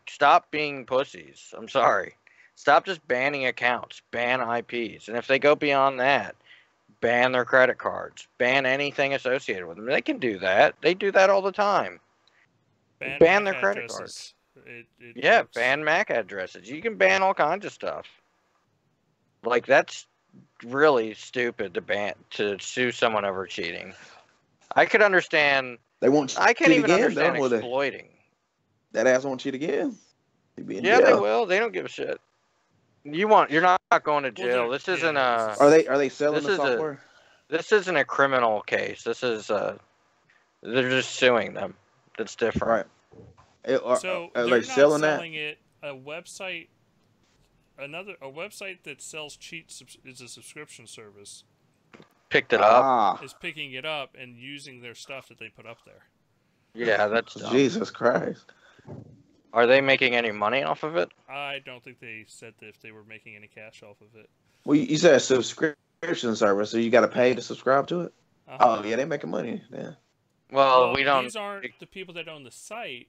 Stop being pussies. I'm sorry. Stop just banning accounts. Ban IPs. And if they go beyond that, ban their credit cards. Ban anything associated with them. They can do that. They do that all the time. Ban their credit cards. Ban MAC addresses. You can ban all kinds of stuff. That's really stupid to sue someone over cheating. I could understand. They won't. I can't even understand exploiting. That ass won't cheat again. Yeah, they will. They don't give a shit. You're not going to jail. This isn't a. Are they selling the software? This isn't a criminal case. This is they're just suing them. That's different. Right. So they're not selling it. A website that sells cheats is a subscription service. Picked it up. Is picking it up and using their stuff that they put up there. Yeah, that's dumb. Jesus Christ. Are they making any money off of it? I don't think they said that if they were making any cash off of it. Well, you said a subscription service, so you got to pay to subscribe to it? Oh, yeah, they're making money. Yeah. Well, we don't... These aren't the people that own the site.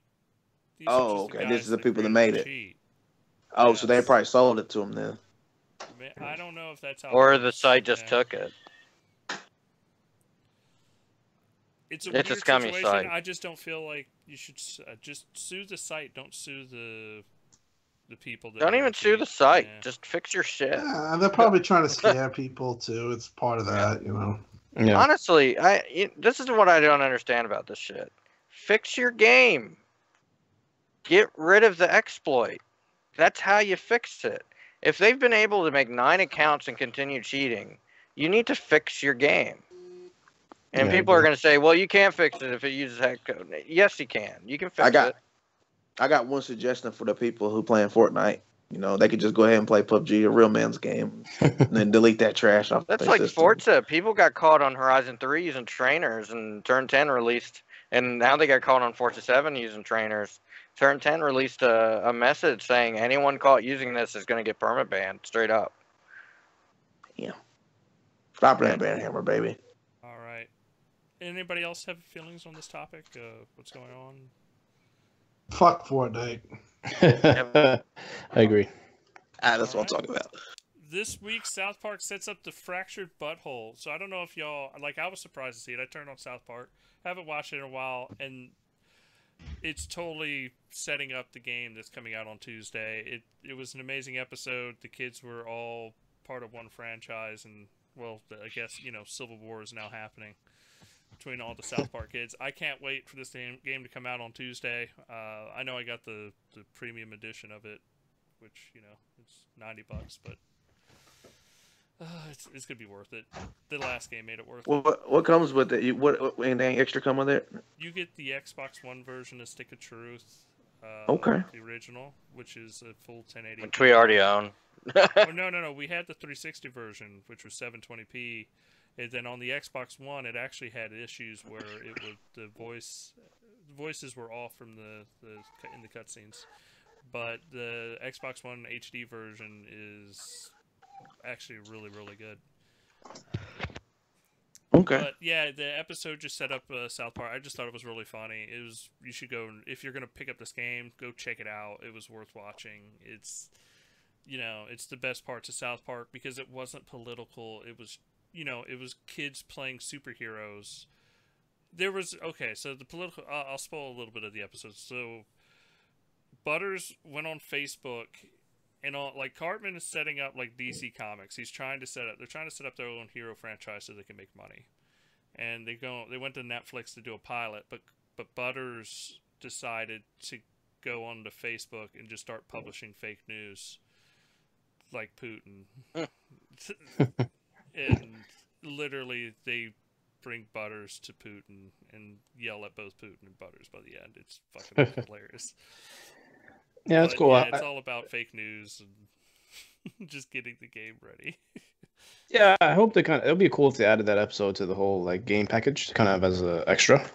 Okay. This is the people that made it. Oh, yes. So they probably sold it to them then. I don't know if that's how... Or the site just took it. It's a scummy site. I just don't feel like you should just sue the site. Don't sue the people. That don't even sue the site. Yeah. Just fix your shit. Yeah, they're probably trying to scare people too. It's part of that, you know. Yeah. Honestly, this is what I don't understand about this shit. Fix your game. Get rid of the exploit. That's how you fix it. If they've been able to make 9 accounts and continue cheating, you need to fix your game. And people are going to say, well, you can't fix it if it uses hack code. Yes, you can. You can fix it. I got one suggestion for the people who playing Fortnite. You know, they could just go ahead and play PUBG, a real man's game, and then delete that trash off. That's like system. Forza. People got caught on Horizon 3 using trainers, and Turn 10 released And now they got caught on Forza 7 using trainers. Turn 10 released a message saying anyone caught using this is going to get perma banned, straight up. Yeah. Stop that banhammer, baby. All right. Anybody else have feelings on this topic? What's going on? Fuck Fortnite. I agree. That's what I'm talking about. This week, South Park sets up the fractured butthole. So I don't know if y'all... Like, I was surprised to see it. I turned on South Park. Haven't watched it in a while, and it's totally setting up the game that's coming out on Tuesday. It was an amazing episode. The kids were all part of one franchise, and, well, I guess, Civil War is now happening between all the South Park kids. I can't wait for this game to come out on Tuesday. I know I got the premium edition of it, which, it's $90, but it's gonna be worth it. The last game made it worth it. What comes with it? What anything extra come with it? You get the Xbox One version of Stick of Truth. Okay. The original, which is a full 1080p. Which we already own. Well, no. We had the 360 version, which was 720p. And then on the Xbox One, it actually had issues where the voices were off from in the cutscenes. But the Xbox One HD version is actually really, really good. Okay. But yeah, the episode just set up South Park. I just thought it was really funny. You should go, if you're gonna pick up this game, go check it out. It was worth watching. It's the best parts of South Park because it wasn't political. It was it was kids playing superheroes. So the political... I'll spoil a little bit of the episode. So, Butters went on Facebook, and Cartman is setting up, DC Comics. They're trying to set up their own hero franchise so they can make money. And they went to Netflix to do a pilot, but Butters decided to go on to Facebook and just start publishing fake news, like Putin. And literally, they bring Butters to Putin and yell at both Putin and Butters by the end. It's fucking hilarious. Yeah, that's cool. Yeah, it's all about fake news and just getting the game ready. Yeah, I hope it'll be cool if they added that episode to the whole game package, kind of as an extra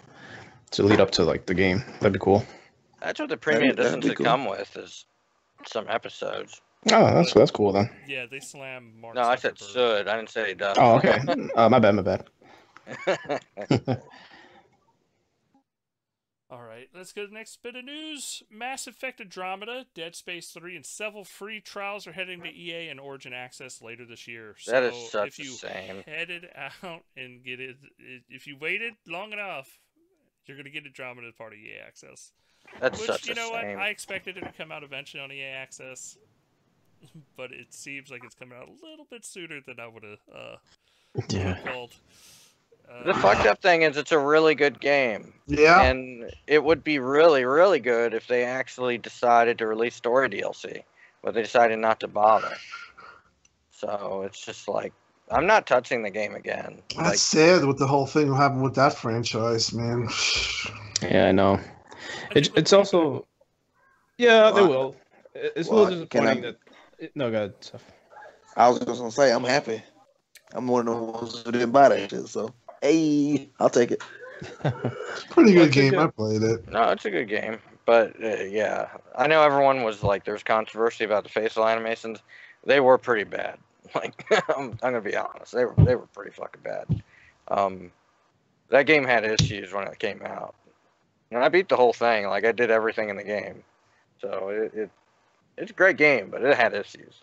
to lead up to the game. That'd be cool. That's what the premium editions cool. Come with is some episodes. Oh, that's cool then. Yeah, they slam Mark. No, I said should. I didn't say does. Oh, okay. My bad. All right, let's go to the next bit of news. Mass Effect Andromeda, Dead Space 3, and several free trials are heading to EA and Origin Access later this year. So that is such if you shame. Headed out and get it, if you waited long enough, you're going to get Andromeda as part of EA Access. That's Which, such you know a shame. what? I expected it to come out eventually on EA Access, but it seems like it's coming out a little bit sooner than I would have called. The fucked up thing is it's a really good game. Yeah. And it would be really, really good if they actually decided to release story DLC. But they decided not to bother. So it's just I'm not touching the game again. That's sad what the whole thing happened with that franchise, man. Yeah, I know. It's also... Yeah, they will. It's a little disappointing that... No, go ahead, Steph. I was just going to say, I'm happy. I'm one of the ones who didn't buy that shit, so... Hey, I'll take it. Pretty good game. I played it. No, it's a good game. But, yeah. I know everyone was there's controversy about the facial animations. They were pretty bad. I'm going to be honest. They were pretty fucking bad. That game had issues when it came out. And I beat the whole thing. I did everything in the game. So, it's a great game, but it had issues.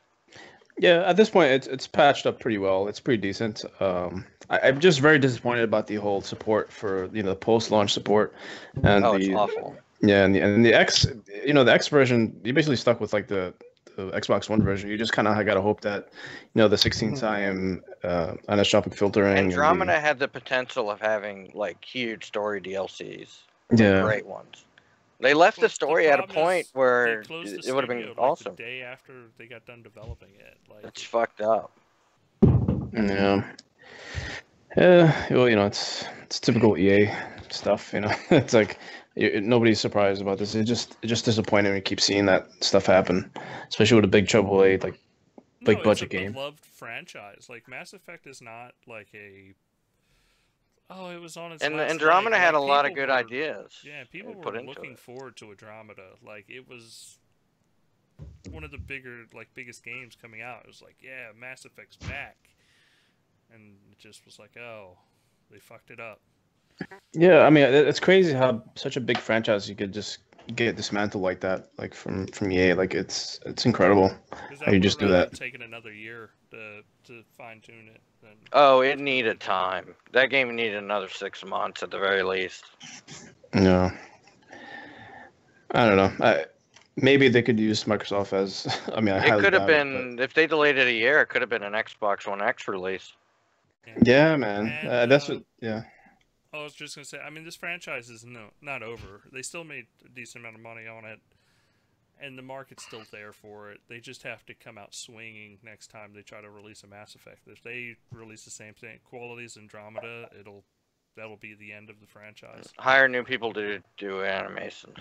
Yeah, at this point, it's patched up pretty well. It's pretty decent. I'm just very disappointed about the whole support for the post-launch support. And it's awful. Yeah, and the X, the X version, you basically stuck with the Xbox One version. You just kind of got to hope that the 16-time anisotropic filtering. Andromeda had the potential of having huge story DLCs. Yeah, great ones. They left the story at a point where it would have been awesome. The day after they got done developing it. It's fucked up. Yeah. Well, it's typical EA stuff. It's nobody's surprised about this. It's just disappointing when you keep seeing that stuff happen, especially with a big AAA big budget game. It's a beloved franchise. Mass Effect is not a Oh, it was on its And last Andromeda leg. had Like, a lot of good were, ideas. Yeah, people were looking forward to Andromeda. Like, it was one of the biggest games coming out. It was like, yeah, Mass Effect's back. And it just was like, oh, they fucked it up. Yeah, I mean, it's crazy how such a big franchise you could just get dismantled like that, like from EA. Like, it's incredible how you just do that. Taking another year to fine tune it. Oh, it needed time. That game needed another 6 months at the very least. No, I don't know. Maybe they could use Microsoft as. I mean, it could have been if they delayed it a year. It could have been an Xbox One X release. Yeah, man. And, that's what. Yeah. I was just gonna say. I mean, this franchise is not over. They still made a decent amount of money on it. And the market's still there for it. They just have to come out swinging next time they try to release a Mass Effect. If they release the same thing, quality as Andromeda, that'll be the end of the franchise. Hire new people to do animation.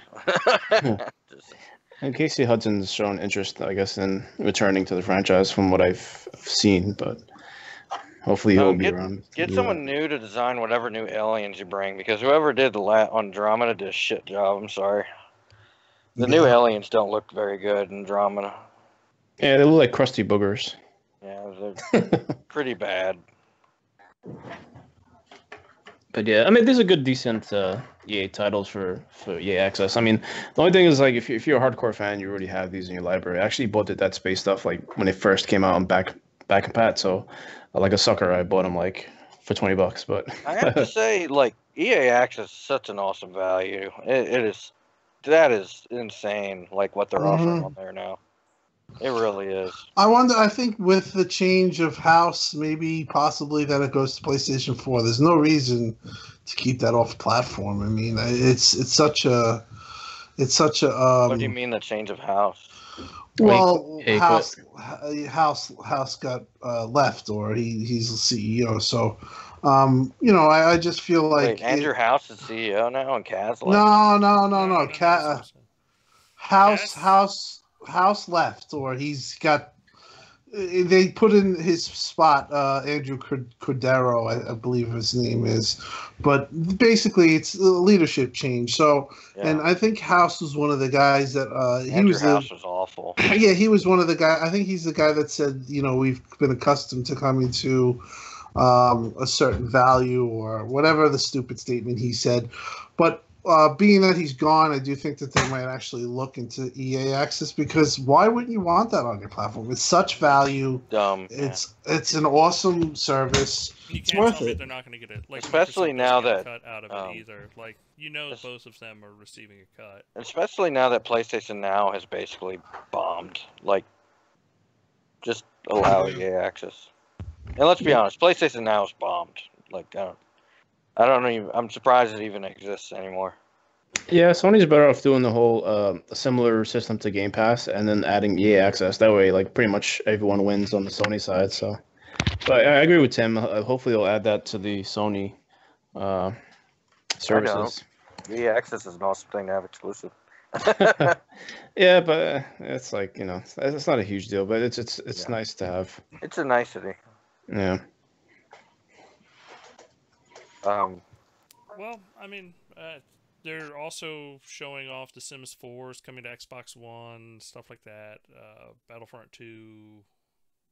And Casey Hudson's shown interest, I guess, in returning to the franchise from what I've seen, but hopefully he'll be around. Get someone new to design whatever new aliens you bring, because whoever did the Andromeda did a shit job. I'm sorry. The new aliens don't look very good in Andromeda. Yeah, they look like crusty boogers. Yeah, they're pretty bad. But yeah, I mean, these are good, decent EA titles for EA Access. I mean, the only thing is, like, if you're a hardcore fan, you already have these in your library. I actually bought the Dead Space stuff, like, when it first came out on back and pat, so like a sucker, I bought them, like, for $20, but... I have to say, like, EA Access is such an awesome value. That is insane, like, what they're offering on there now. It really is. I think with the change of house, maybe possibly that it goes to PlayStation 4, there's no reason to keep that off platform. I mean, it's such a what do you mean the change of house? Well, House got left, or he's the CEO, so I just feel like... Wait, Andrew House is CEO now and Kaz left? No. House left, or he's got... They put in his spot, Andrew Cordero, I believe his name is. But basically, it's a leadership change. So, yeah. And I think House was one of the guys that... House was awful. Yeah, he was one of the guys... I think he's the guy that said, we've been accustomed to coming to a certain value, or whatever the stupid statement he said. But being that he's gone, I do think that they might actually look into EA Access, because why wouldn't you want that on your platform? It's such value. It's an awesome service. It's worth it. They're not going to get it. Like, especially now that cut out of it either. Like, both of them are receiving a cut. Especially now that PlayStation Now has basically bombed. Like, just allow EA Access. And let's be honest, PlayStation Now is bombed. Like, I don't even. I'm surprised it even exists anymore. Yeah, Sony's better off doing the whole similar system to Game Pass and then adding EA Access. That way, like, pretty much everyone wins on the Sony side. So, but I agree with Tim. Hopefully, they'll add that to the Sony services. EA Access is an awesome thing to have exclusive. Yeah, but it's like, it's not a huge deal, but it's nice to have. It's a nicety. Yeah. Well, I mean, they're also showing off The Sims 4 is coming to Xbox One, stuff like that. Battlefront 2.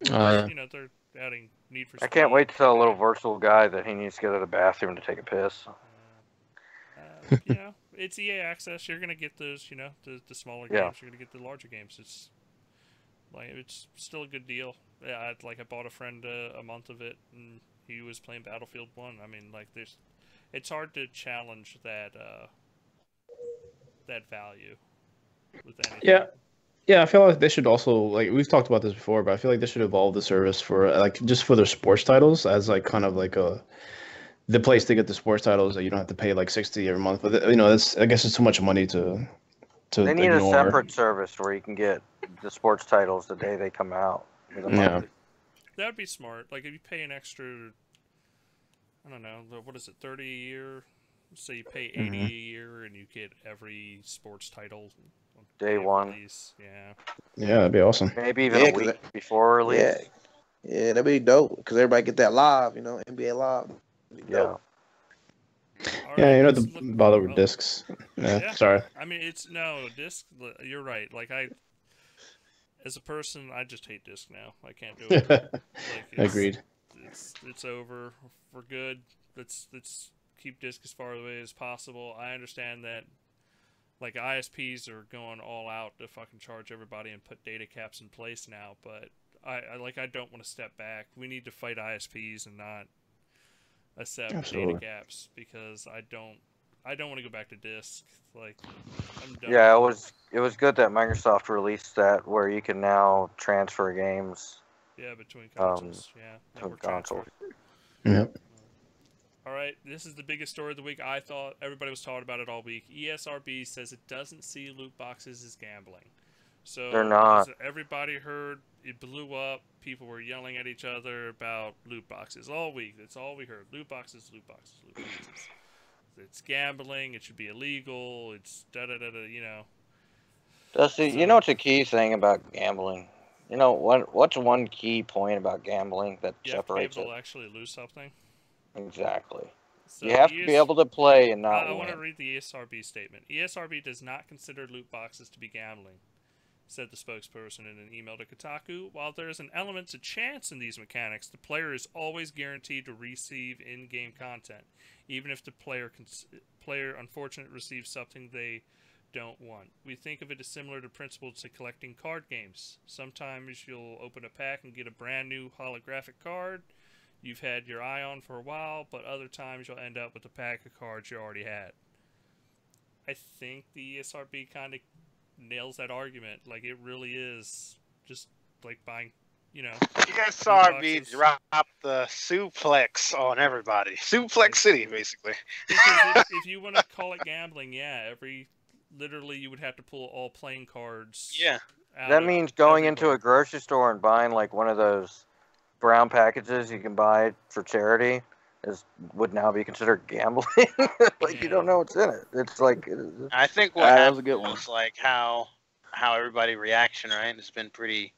They're adding Need for Speed. I can't wait to tell a little virtual guy that he needs to go to the bathroom to take a piss. It's EA Access. You're gonna get those, the smaller games. You're gonna get the larger games. It's still a good deal. Yeah, I bought a friend a month of it, and he was playing Battlefield 1. I mean, like, it's hard to challenge that value with anything. Yeah, I feel like they should also, like, we've talked about this before, but I feel like they should evolve the service for, like, just for their sports titles as, like, kind of like the place to get the sports titles that you don't have to pay like $60 every month. But I guess it's too much money to. They need a separate service where you can get the sports titles the day they come out. Yeah. That would be smart. Like, if you pay an extra, I don't know, what is it, 30 a year? So you pay 80 a year and you get every sports title day one. Release. Yeah. Yeah, that'd be awesome. Maybe even a week before release. Yeah, that'd be dope because everybody get that live, NBA Live. Yeah. Yeah, you don't have to bother with discs. Yeah, sorry. I mean, disc. You're right. Like as a person, I just hate disc now. I can't do it. Agreed. It's over for good. Let's keep disc as far away as possible. I understand that, like, ISPs are going all out to fucking charge everybody and put data caps in place now, but I don't want to step back. We need to fight ISPs and not accept data caps, because I don't want to go back to disc. Like, I'm done. Yeah, it was good that Microsoft released that where you can now transfer games. Yeah, between consoles. Between consoles. Yep. All right, this is the biggest story of the week. I thought everybody was talking about it all week. ESRB says it doesn't see loot boxes as gambling. So they're not. Everybody heard it blew up. People were yelling at each other about loot boxes all week. That's all we heard. Loot boxes, loot boxes, loot boxes. It's gambling. It should be illegal. It's da-da-da-da, you know. Dusty, you know what's a key thing about gambling? You know, what's one key point about gambling that separates it? You have to be able to actually lose something. Exactly. So you have to be able to play and not win. I want to read the ESRB statement. ESRB does not consider loot boxes to be gambling, said the spokesperson in an email to Kotaku. While there is an element of chance in these mechanics, the player is always guaranteed to receive in-game content, even if the player unfortunately receives something they don't want. We think of it as similar to principles to collecting card games. Sometimes you'll open a pack and get a brand new holographic card you've had your eye on for a while, but other times you'll end up with a pack of cards you already had. I think the ESRB kind of nails that argument. Like, it really is just like buying, you know. ESRB dropped the suplex on everybody. Suplex City, basically. if you want to call it gambling, literally you would have to pull all playing cards. Yeah. That means going into a grocery store and buying like one of those brown packages you can buy for charity would now be considered gambling. You don't know what's in it. It's like I think what happened was like how everybody reaction, right? It's been pretty,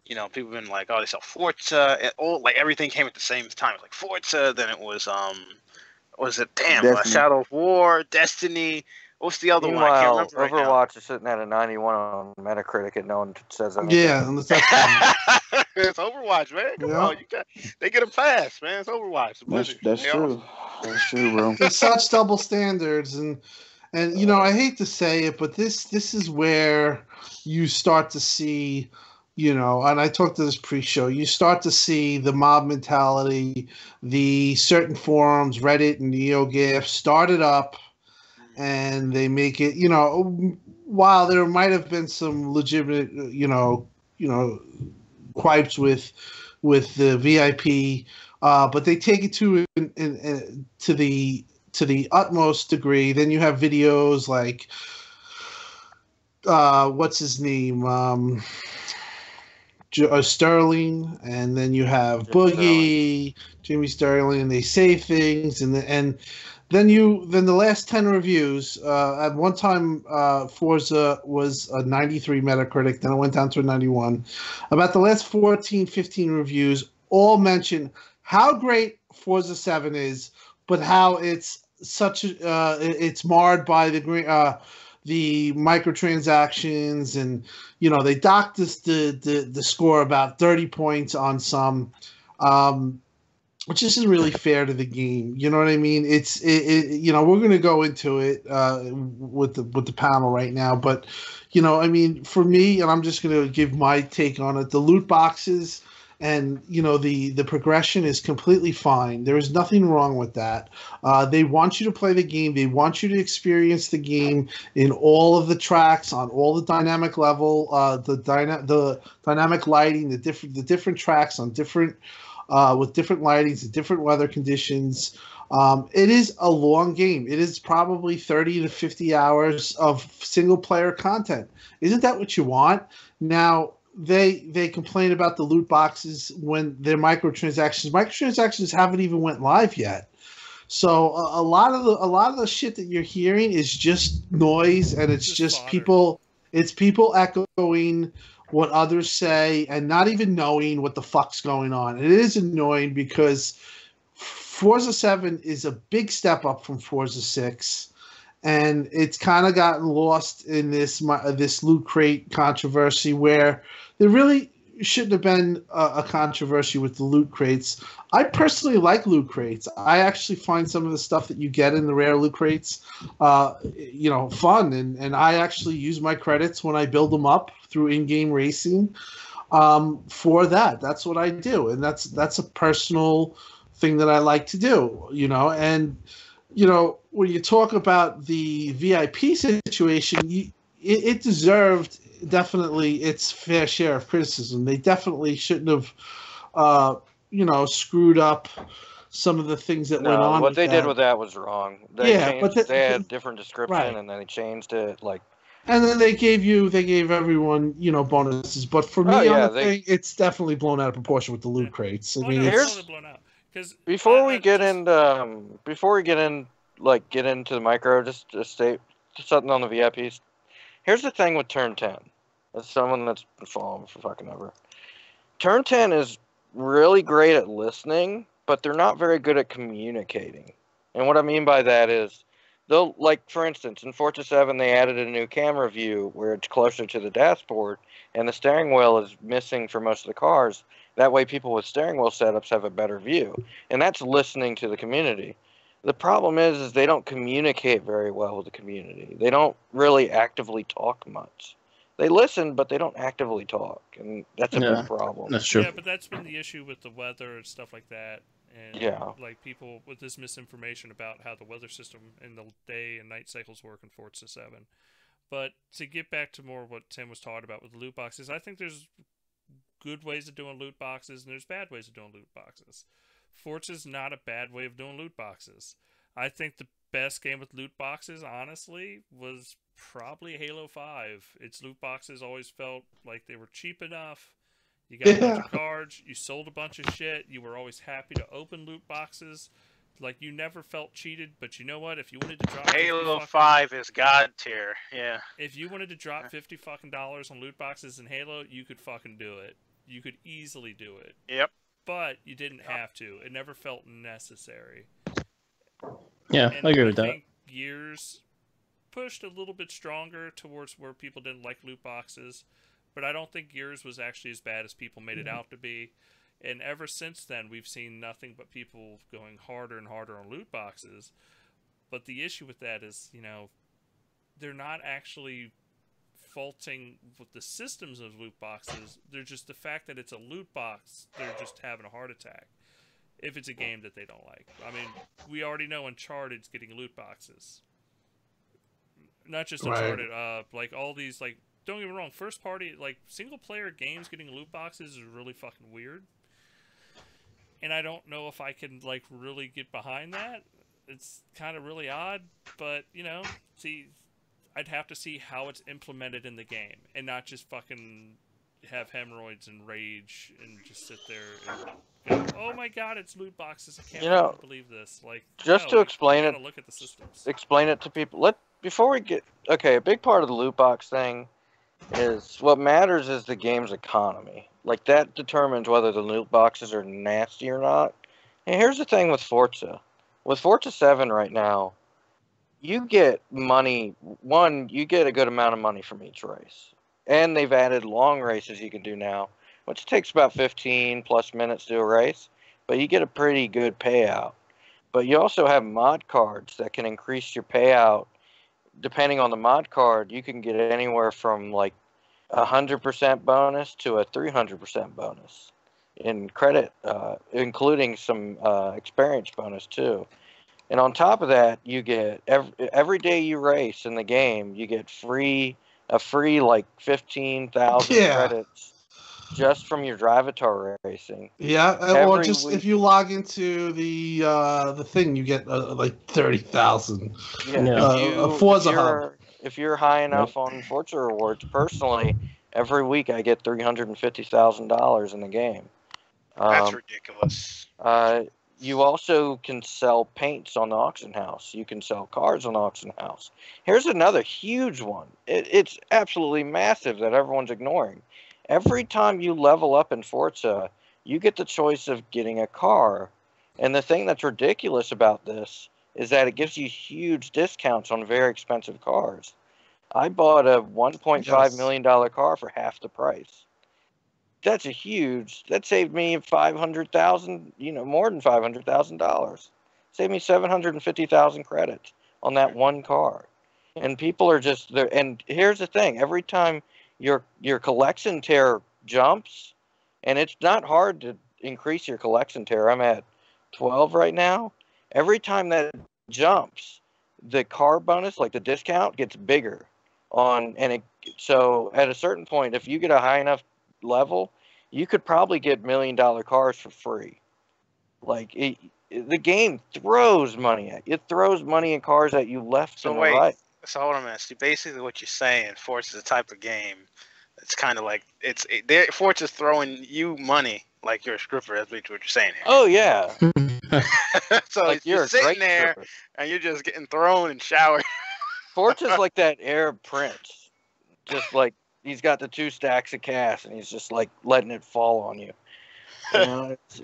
you know, people have been like, oh, they sell Forza, like everything came at the same time. It was like Forza, then it was Shadow of War, Destiny. What's the other one? I can't remember right Overwatch is sitting at a 91 on Metacritic, and no one says anything. Yeah, it's Overwatch, man. Come on, they get a pass, man. It's Overwatch. That's true. That's true, bro. There's such double standards, and you know, I hate to say it, but this is where you start to see, you know, and I talked to this pre-show, you start to see the mob mentality, the certain forums, Reddit and NeoGAF started up. And they make it, you know, while there might have been some legitimate, you know, gripes with the VIP, but they take it to the utmost degree. Then you have videos like, what's his name, Sterling, and then you have Boogie, Jimmy Sterling, and they say things, and then the last 10 reviews, at one time Forza was a 93 Metacritic, then it went down to a 91. About the last 14, 15 reviews all mention how great Forza 7 is, but how it's it's marred by the microtransactions, and you know, they docked the score about 30 points on some. Which isn't really fair to the game. You know what I mean? You know, we're going to go into it with the panel right now, but you know, I mean, for me, and I'm just going to give my take on it. The loot boxes and you know the progression is completely fine. There is nothing wrong with that. They want you to play the game. They want you to experience the game in all of the tracks, on all the dynamic level, the dynamic lighting, the different tracks on different. With different lightings and different weather conditions. It is a long game. It is probably 30 to 50 hours of single-player content. Isn't that what you want? Now, they complain about the loot boxes when they're microtransactions. Microtransactions haven't even went live yet. So a lot of the shit that you're hearing is just noise, and it's just people. It's people echoing what others say and not even knowing what the fuck's going on. It is annoying because Forza 7 is a big step up from Forza 6, and it's kind of gotten lost in this loot crate controversy where there really shouldn't have been a controversy with the loot crates. I personally like loot crates. I actually find some of the stuff that you get in the rare loot crates, fun, and I actually use my credits when I build them up through in-game racing. For that, that's what I do, and that's a personal thing that I like to do, and when you talk about the VIP situation, it deserved definitely its fair share of criticism. They definitely shouldn't have screwed up some of the things that went on. What they did with that was wrong. They had a different description, right. And then they changed it and then they gave everyone, bonuses. But for me, thing, it's definitely blown out of proportion with the loot crates. I mean, it's blown out. Before we get into the micro, just state something on the VIPs. Here's the thing with Turn 10. As someone that's been following for fucking ever. Turn 10 is really great at listening, but they're not very good at communicating. And what I mean by that is, for instance, in Forza 7, they added a new camera view where it's closer to the dashboard, and the steering wheel is missing for most of the cars. That way people with steering wheel setups have a better view. And that's listening to the community. The problem is they don't communicate very well with the community. They don't really actively talk much. They listen, but they don't actively talk, and that's a big problem. That's true. Yeah, but that's been the issue with the weather and stuff like that. And people with this misinformation about how the weather system and the day and night cycles work in Forza 7. But to get back to more what Tim was talking about with the loot boxes, I think there's good ways of doing loot boxes and there's bad ways of doing loot boxes. Forza's not a bad way of doing loot boxes. I think the best game with loot boxes, honestly, was probably Halo 5. Its loot boxes always felt like they were cheap enough. You got a bunch of cards, you sold a bunch of shit, you were always happy to open loot boxes. Like, you never felt cheated, but you know what? If you wanted to drop Halo 5 is God tier, yeah. If you wanted to drop $50 fucking on loot boxes in Halo, you could fucking do it. You could easily do it. Yep. But you didn't have to. It never felt necessary. Yeah, I agree with that. I think Gears pushed a little bit stronger towards where people didn't like loot boxes, but I don't think Gears was actually as bad as people made it out to be. And ever since then, we've seen nothing but people going harder and harder on loot boxes. But the issue with that is, they're not actually faulting with the systems of loot boxes. They're just the fact that it's a loot box, they're just having a heart attack. If it's a game that they don't like. I mean, we already know Uncharted's getting loot boxes. Not just Uncharted, all these, don't get me wrong, first party, single player games getting loot boxes is really fucking weird. And I don't know if I can, really get behind that. It's kind of really odd, but, I'd have to see how it's implemented in the game and not just fucking have hemorrhoids and rage and just sit there and go, oh my god, it's loot boxes. I can't believe this. To explain it, look at the systems. Explain it to people. Before we get, a big part of the loot box thing is what matters is the game's economy. That determines whether the loot boxes are nasty or not. And here's the thing with Forza. With Forza 7 right now, you get money. One, you get a good amount of money from each race. And they've added long races you can do now, which takes about 15 plus minutes to do a race. But you get a pretty good payout. But you also have mod cards that can increase your payout. Depending on the mod card, you can get anywhere from 100% bonus to a 300% bonus in credit, including some experience bonus too. And on top of that, you get every day you race in the game, you get a free 15,000 credits just from your drivatar racing. Yeah, or just week. If you log into the thing, you get 30,000. Yeah, Forza Hub. If you're high enough on Forza rewards, personally, every week I get $350,000 in the game. That's ridiculous. You also can sell paints on the auction house. You can sell cars on the auction house. Here's another huge one. It's absolutely massive that everyone's ignoring. Every time you level up in Forza, you get the choice of getting a car And the thing that's ridiculous about this is that it gives you huge discounts on very expensive cars. I bought a $1.5 million car for half the price. That saved me $500,000, more than $500,000. Saved me 750,000 credits on that one car. And people are just there. And here's the thing: every time your collection tier jumps, and it's not hard to increase your collection tier. I'm at 12 right now. Every time that jumps, the car bonus, like the discount, gets bigger. So at a certain point, if you get a high enough level, you could probably get $1 million cars for free. Like the game throws money at you. It throws money in cars at you left and right. So hold on a minute. See, basically what you're saying, Forza is a type of game. It's kind of like Forza's throwing you money like you're a stripper. That's what you're saying here. Oh yeah. So like you're sitting there stripper. And you're just getting thrown and showered. Forza's like that Arab prince, just like he's got the 2 stacks of cash and he's just like letting it fall on you.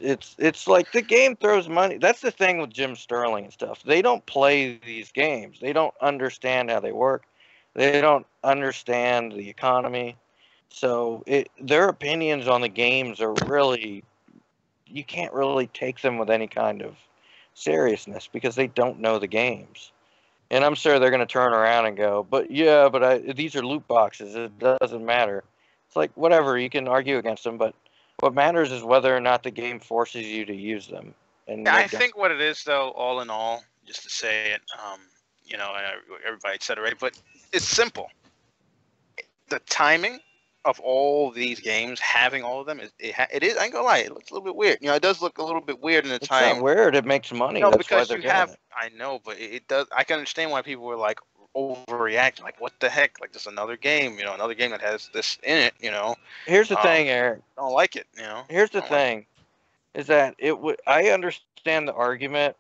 It's like the game throws money. That's the thing with Jim Sterling and stuff. They don't play these games. They don't understand how they work. They don't understand the economy. So their opinions on the games are really, you can't really take them with any kind of seriousness because they don't know the games. And I'm sure they're going to turn around and go, but these are loot boxes. It doesn't matter. It's like, whatever, you can argue against them, but what matters is whether or not the game forces you to use them. And I think what it is, though, all in all, just to say it, everybody said it already, but it's simple. The timing of all these games, having all of them, it is. I ain't gonna lie, it looks a little bit weird. It does look a little bit weird in the time. It's not weird. It makes money. No, That's because why you have. I know, but it does. I can understand why people were like overreacting. Like, what the heck? Like, there's another game. Another game that has this in it. Here's the thing, Eric. I don't like it. Here's the thing, is that it would. I understand the argument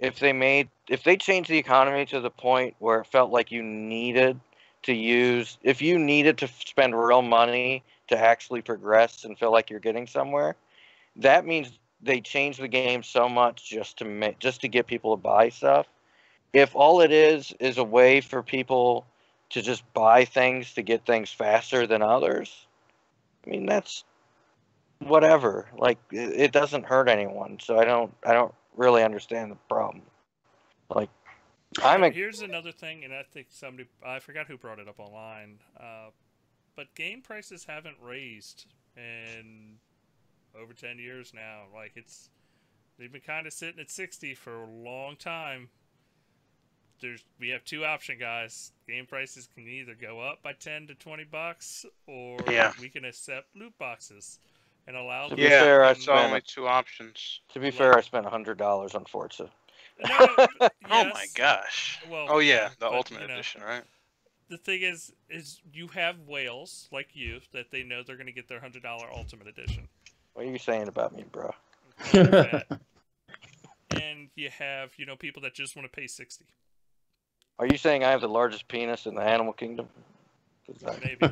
if they changed the economy to the point where it felt like you needed to use, if you needed to spend real money to actually progress and feel like you're getting somewhere, that means they change the game so much just to get people to buy stuff. If all it is a way for people to just buy things to get things faster than others, I mean, that's whatever. Like, it doesn't hurt anyone. So I don't really understand the problem. Like, here's another thing, and I think I forgot who brought it up online, but game prices haven't raised in over 10 years now. Like, they've been kind of sitting at 60 for a long time. We have 2 options, guys. Game prices can either go up by $10 to $20, or we can accept loot boxes and allow. To be fair, I spent only 2 options. To be fair, I spent $100 on Forza. No, yes. Oh my gosh! Well, the Ultimate Edition, right? The thing is you have whales like you that they know they're going to get their $100 Ultimate Edition. What are you saying about me, bro? And you have people that just want to pay $60. Are you saying I have the largest penis in the animal kingdom? Maybe.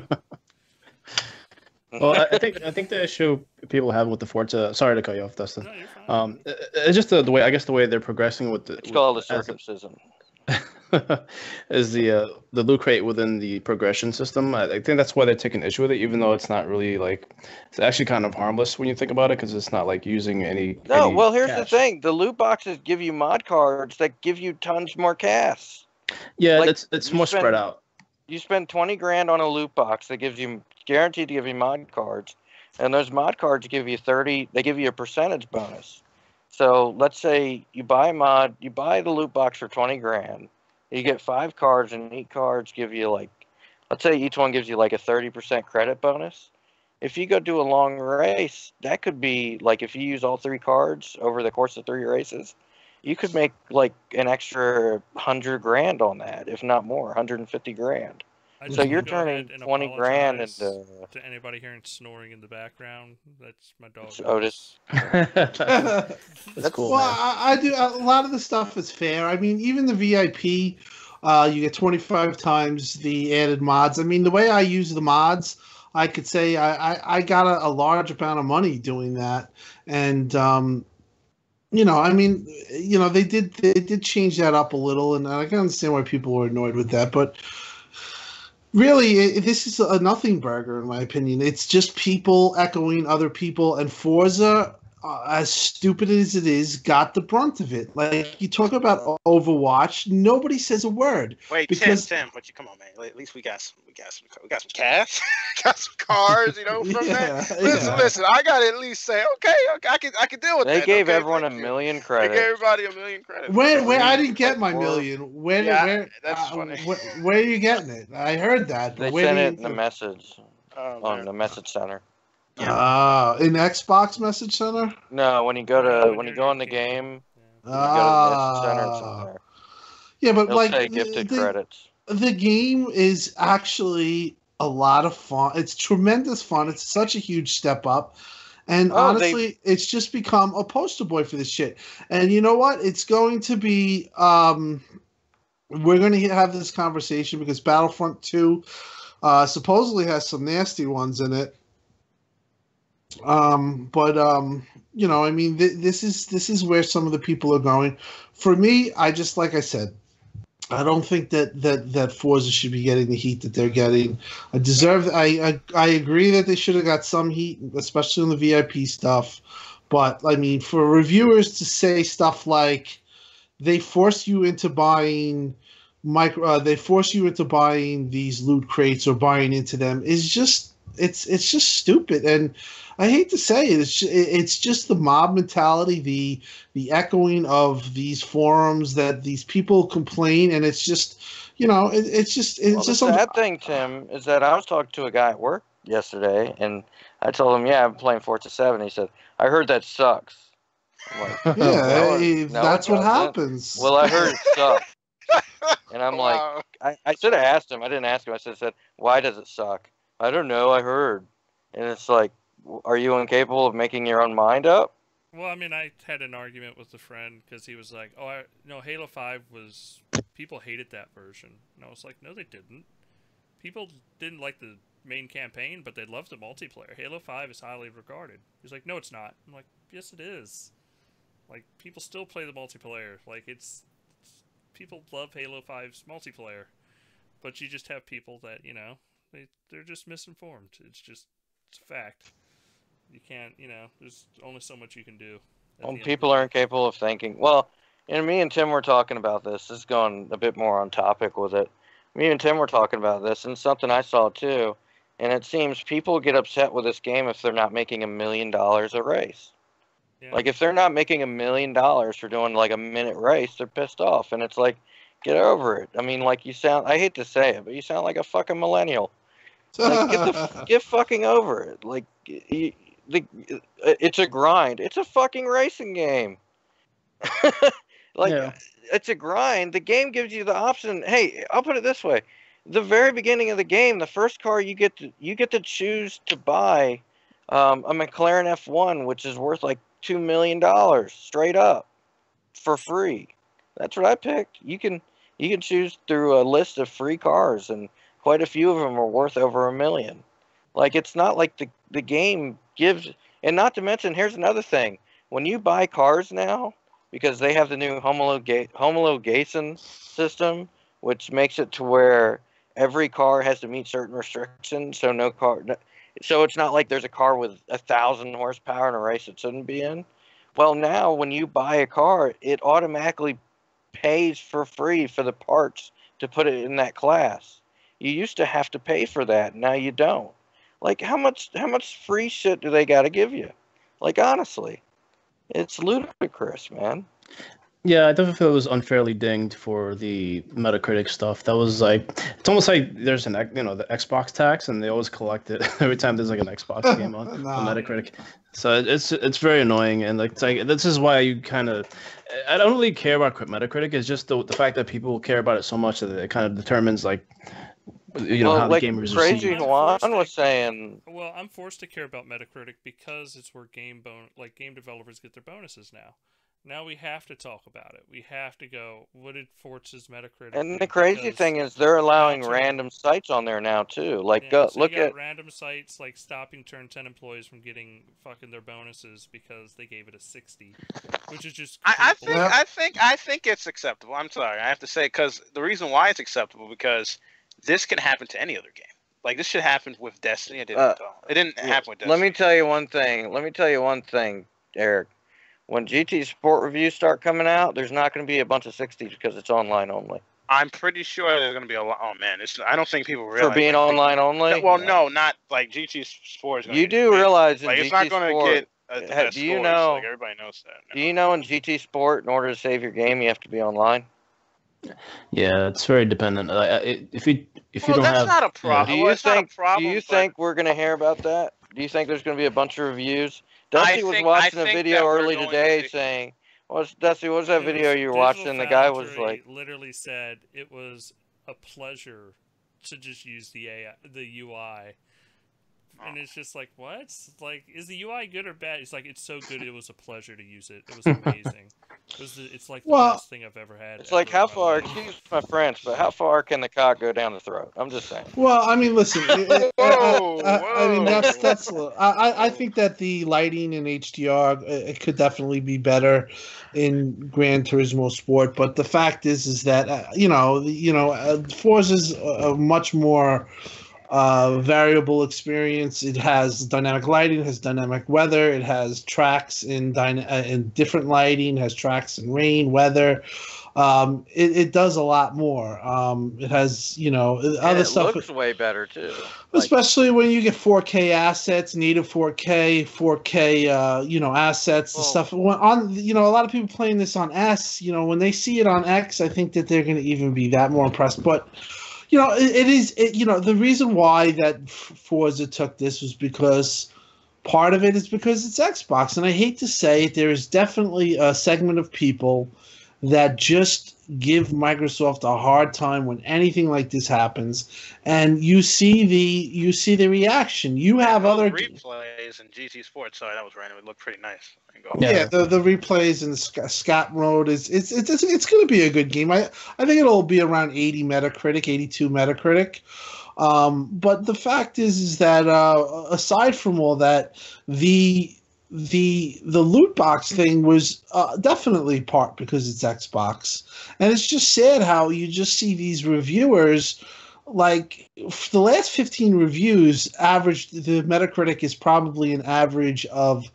Well, I think the issue people have with the Forza. Sorry to cut you off, Dustin. No, you're fine. It's just the way, I guess, the way they're progressing with the. It's called a circumcision. Is the loot crate within the progression system? I think that's why they're taking issue with it, even though it's not really it's actually kind of harmless when you think about it, because it's not like using any. No, well, here's the thing: the loot boxes give you mod cards that give you tons more cash. Yeah, it's more spread out. You spend $20,000 on a loot box that gives you guaranteed to give you mod cards, and those mod cards give you 30. They give you a percentage bonus. So let's say you buy the loot box for $20,000. You get 5 cards, and each cards give you let's say each one gives you a 30% credit bonus. If you go do a long race, that could be if you use all 3 cards over the course of 3 races, you could make an extra $100,000 on that, if not more, $150,000. So you're turning $20,000 into. To anybody hearing snoring in the background, that's my dog. It's Otis. That's cool. Well, I do a lot of the stuff is fair. I mean, even the VIP, you get 25 times the added mods. I mean, the way I use the mods, I could say I got a large amount of money doing that, and I mean, they did change that up a little, and I can understand why people were annoyed with that, but really, this is a nothing burger, in my opinion. It's just people echoing other people, and Forza, as stupid as it is, got the brunt of it. Like, you talk about Overwatch, nobody says a word. Wait, because... Tim, but come on, man. At least we got some cash, got some cars, from that. Listen. I gotta at least say, okay, I can deal with that. They gave everyone a million credits. They gave everybody a million credits. Where I didn't get my million. That's funny. Where are you getting it? I heard that. They sent it in the message on the message center. In Xbox Message Center? No, when you go in the game, you go to the message center. It's in there. Yeah, but it'll like say gifted credits. The game is actually a lot of fun. It's tremendous fun. It's such a huge step up. And honestly, it's just become a poster boy for this shit. And you know what? It's going to be we're going to have this conversation because Battlefront 2 supposedly has some nasty ones in it. I mean, this is where some of the people are going. For me, like I said, I don't think that Forza should be getting the heat that they're getting. I agree that they should have got some heat, especially on the VIP stuff. But I mean, for reviewers to say stuff like they force you into buying these loot crates or buying into them is just it's just stupid. And I hate to say it, it's just the mob mentality, the echoing of these forums that these people complain, and it's just, the sad thing, Tim, is that I was talking to a guy at work yesterday, and I told him, I'm playing Forza 7. He said, I heard that sucks. I'm like, that's what happens. Well, I heard it sucks. And I'm like, I should have asked him. I didn't ask him. I said, why does it suck? I don't know. I heard. And it's like, are you incapable of making your own mind up? Well, I mean, I had an argument with a friend because he was like, Halo 5 was... People hated that version. And I was like, no, they didn't. People didn't like the main campaign, but they loved the multiplayer. Halo 5 is highly regarded. He's like, no, it's not. I'm like, yes, it is. Like, people still play the multiplayer. Like, people love Halo 5's multiplayer. But you just have people that, they're just misinformed. It's a fact. You can't, there's only so much you can do. Well, people aren't capable of thinking. Well, me and Tim were talking about this. This is going a bit more on topic with it. Me and Tim were talking about this, and it's something I saw too. And it seems people get upset with this game if they're not making $1 million a race. Yeah. Like, if they're not making $1 million for doing like a minute race, they're pissed off. And it's like, get over it. I mean, like, I hate to say it, but you sound like a fucking millennial. Like, get fucking over it. Like, it's a grind. It's a fucking racing game. It's a grind. The game gives you the option. Hey, I'll put it this way: the very beginning of the game, the first car you get to choose to buy a McLaren F1, which is worth like $2 million straight up for free. That's what I picked. You can choose through a list of free cars, and quite a few of them are worth over $1 million. Like, it's not like the game gives, and not to mention, here's another thing: when you buy cars now, because they have the new homologation system, which makes it to where every car has to meet certain restrictions. So it's not like there's a car with 1,000 horsepower in a race it shouldn't be in. Well, now when you buy a car, it automatically pays for free for the parts to put it in that class. You used to have to pay for that. Now you don't. Like, how much free shit do they got to give you? Like, honestly, it's ludicrous, man. Yeah, I definitely feel it was unfairly dinged for the Metacritic stuff. That was like, it's almost like there's the Xbox tax, and they always collect it every time there's like an Xbox game on Metacritic. So it's very annoying, and like this is why you kind of, I don't really care about Metacritic. It's just the fact that people care about it so much that it kind of determines how the game is received. Crazy Juan was saying. Well, I'm forced to care about Metacritic because it's where game developers get their bonuses now. Now we have to talk about it. We have to go, what did Forza's Metacritic? And the crazy thing is they're allowing random sites on there now, too. Like, so look you got at random sites like stopping Turn 10 employees from getting fucking their bonuses because they gave it a 60, which is just. I think it's acceptable. I'm sorry, I have to say, because the reason why it's acceptable because this can happen to any other game. Like this should happen with Destiny. It didn't. It didn't happen with Destiny. Let me tell you one thing, Eric. When GT Sport reviews start coming out, there's not going to be a bunch of 60s because it's online only. I'm pretty sure there's going to be a lot. Oh man, I don't think people realize for being online only. Well, no, not like GT Sport. You do realize in like, GT it's not going to get the best do you scores, know? Like everybody knows that. Do you know in GT Sport, in order to save your game, you have to be online? Yeah, it's very dependent. If you don't that's have, not a problem. Do you think we're going to hear about that? Do you think there's going to be a bunch of reviews? Dusty was watching a video early today saying, Dusty, what was that video you were watching? The guy was like, literally said it was a pleasure to just use the UI. And it's just like, what? Like, is the UI good or bad? It's like, it's so good it was a pleasure to use it. It was amazing. It's like the best thing I've ever had. It's like, how far, excuse my French, but how far can the cock go down the throat? I'm just saying. Well, I mean, listen. I mean, that's. I think that the lighting in HDR it could definitely be better in Gran Turismo Sport, but the fact is that Forza's a much more variable experience. It has dynamic lighting, it has dynamic weather, it has tracks in different lighting, has tracks in rain, weather. It does a lot more. It has, other stuff. It looks way better too. Especially when you get 4K assets, native 4K, assets and stuff. When a lot of people playing this on S, when they see it on X, I think that they're going to even be that more impressed. But the reason why that Forza took this was because part of it is because it's Xbox. And I hate to say it, there is definitely a segment of people that just give Microsoft a hard time when anything like this happens. And you see the reaction. You have other replays in GT Sports. Sorry, that was random. It looked pretty nice. Yeah, the replays and the scat mode it's going to be a good game. I think it'll be around 80 Metacritic, 82 Metacritic. But the fact is that aside from all that, the loot box thing was definitely part because it's Xbox, and it's just sad how you just see these reviewers. Like the last 15 reviews, the Metacritic is probably an average of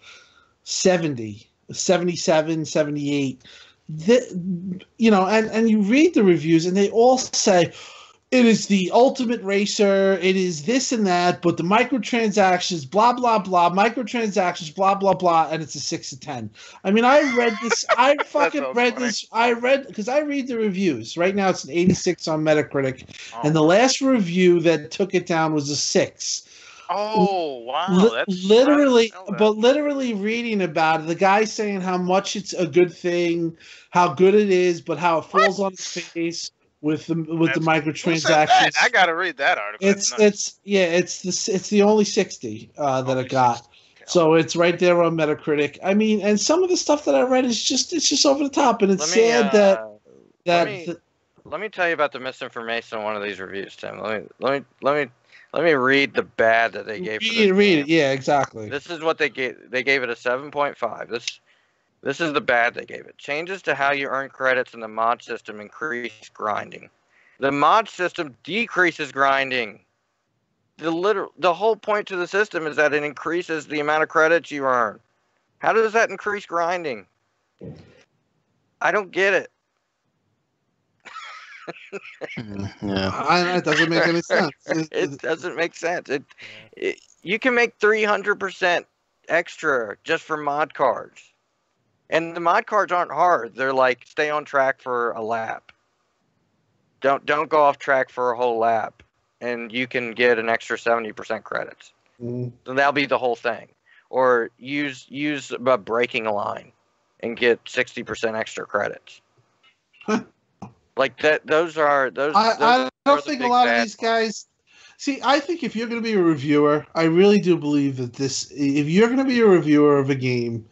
70, 77, 78. And you read the reviews and they all say it is the ultimate racer, it is this and that, but the microtransactions, blah, blah, blah, microtransactions, blah, blah, blah, and it's a 6 to 10. I mean, I read this, because I read the reviews. Right now it's an 86 on Metacritic, and the last review that took it down was a 6. Oh, wow. Literally reading about it, the guy saying how much it's a good thing, how good it is, but how it falls on its face with the microtransactions. I gotta read that article. It's the only 60 that it got. So it's right there on Metacritic. I mean, and some of the stuff that I read is just over the top, and it's sad that let me tell you about the misinformation on one of these reviews, Tim. Let me read the bad that they gave. Read it. Yeah, exactly. This is what they gave. They gave it a 7.5. This is the bad they gave it. Changes to how you earn credits in the mod system increase grinding. The mod system decreases grinding. The whole point to the system is that it increases the amount of credits you earn. How does that increase grinding? I don't get it. It doesn't make any sense. It doesn't make sense. You can make 300% extra just for mod cards. And the mod cards aren't hard. They're like, stay on track for a lap. Don't go off track for a whole lap. And you can get an extra 70% credits. So that'll be the whole thing. Or use a braking line and get 60% extra credits. Like that. I don't think a lot of these guys. See, I think if you're going to be a reviewer, I really do believe that if you're going to be a reviewer of a game,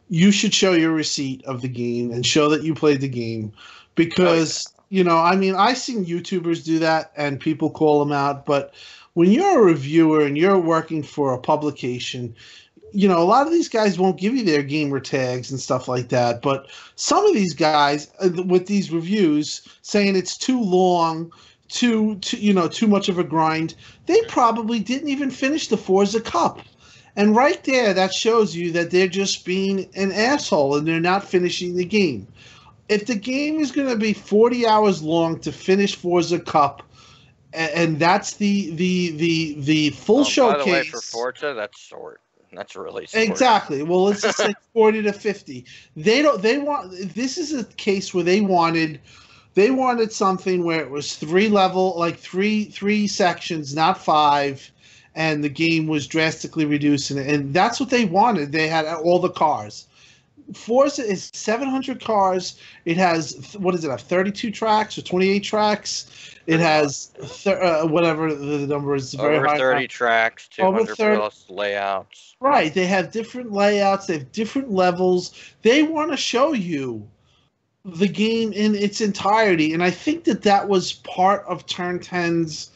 you should show your receipt of the game and show that you played the game, because I mean, I've seen YouTubers do that and people call them out, but when you're a reviewer and you're working for a publication, a lot of these guys won't give you their gamer tags and stuff like that. But some of these guys with these reviews saying it's too long, too much of a grind, they probably didn't even finish the Forza Cup. And right there, that shows you that they're just being an asshole and they're not finishing the game. If the game is going to be 40 hours long to finish Forza Cup, and that's the full showcase. By the way, for Forza, that's short. That's really short. Exactly. Well, let's just say 40 to 50. This is a case where they wanted something where it was three sections, not 5, and the game was drastically reduced, and that's what they wanted. They had all the cars. Forza is 700 cars. It has, what does it have, 32 tracks or 28 tracks? It has whatever the number is. Over 30 tracks, 200 plus layouts. Right. They have different layouts. They have different levels. They want to show you the game in its entirety. And I think that was part of Turn 10's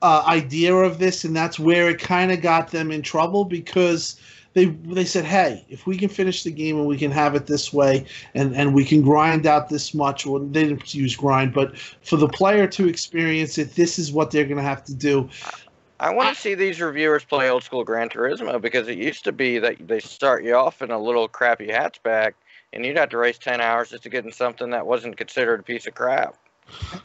idea of this, and that's where it kind of got them in trouble, because they said, hey, if we can finish the game and we can have it this way and we can grind out this much, well, they didn't use grind, but for the player to experience it, this is what they're going to have to do. I want to see these reviewers play old school Gran Turismo, because it used to be that they start you off in a little crappy hatchback and you'd have to race 10 hours just to get in something that wasn't considered a piece of crap.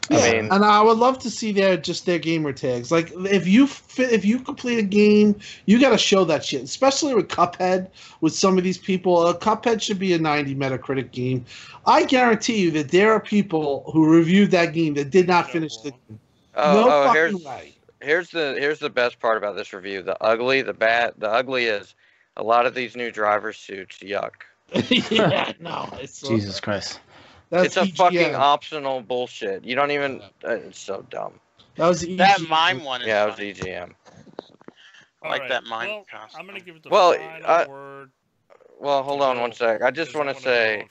Yeah, and I would love to see their gamer tags. Like, if you complete a game, you got to show that shit. Especially with Cuphead, with some of these people, Cuphead should be a 90 Metacritic game. I guarantee you that there are people who reviewed that game that did not finish the game. Here's the best part about this review. The ugly is a lot of these new driver suits. Yuck. Yeah, no, it's Jesus Christ. It's a fucking optional bullshit. You don't even. It's so dumb. That mime one. Yeah, it was EGM. I like that mime. Well, I'm gonna give it the final word. Well, hold on one sec. I just want to say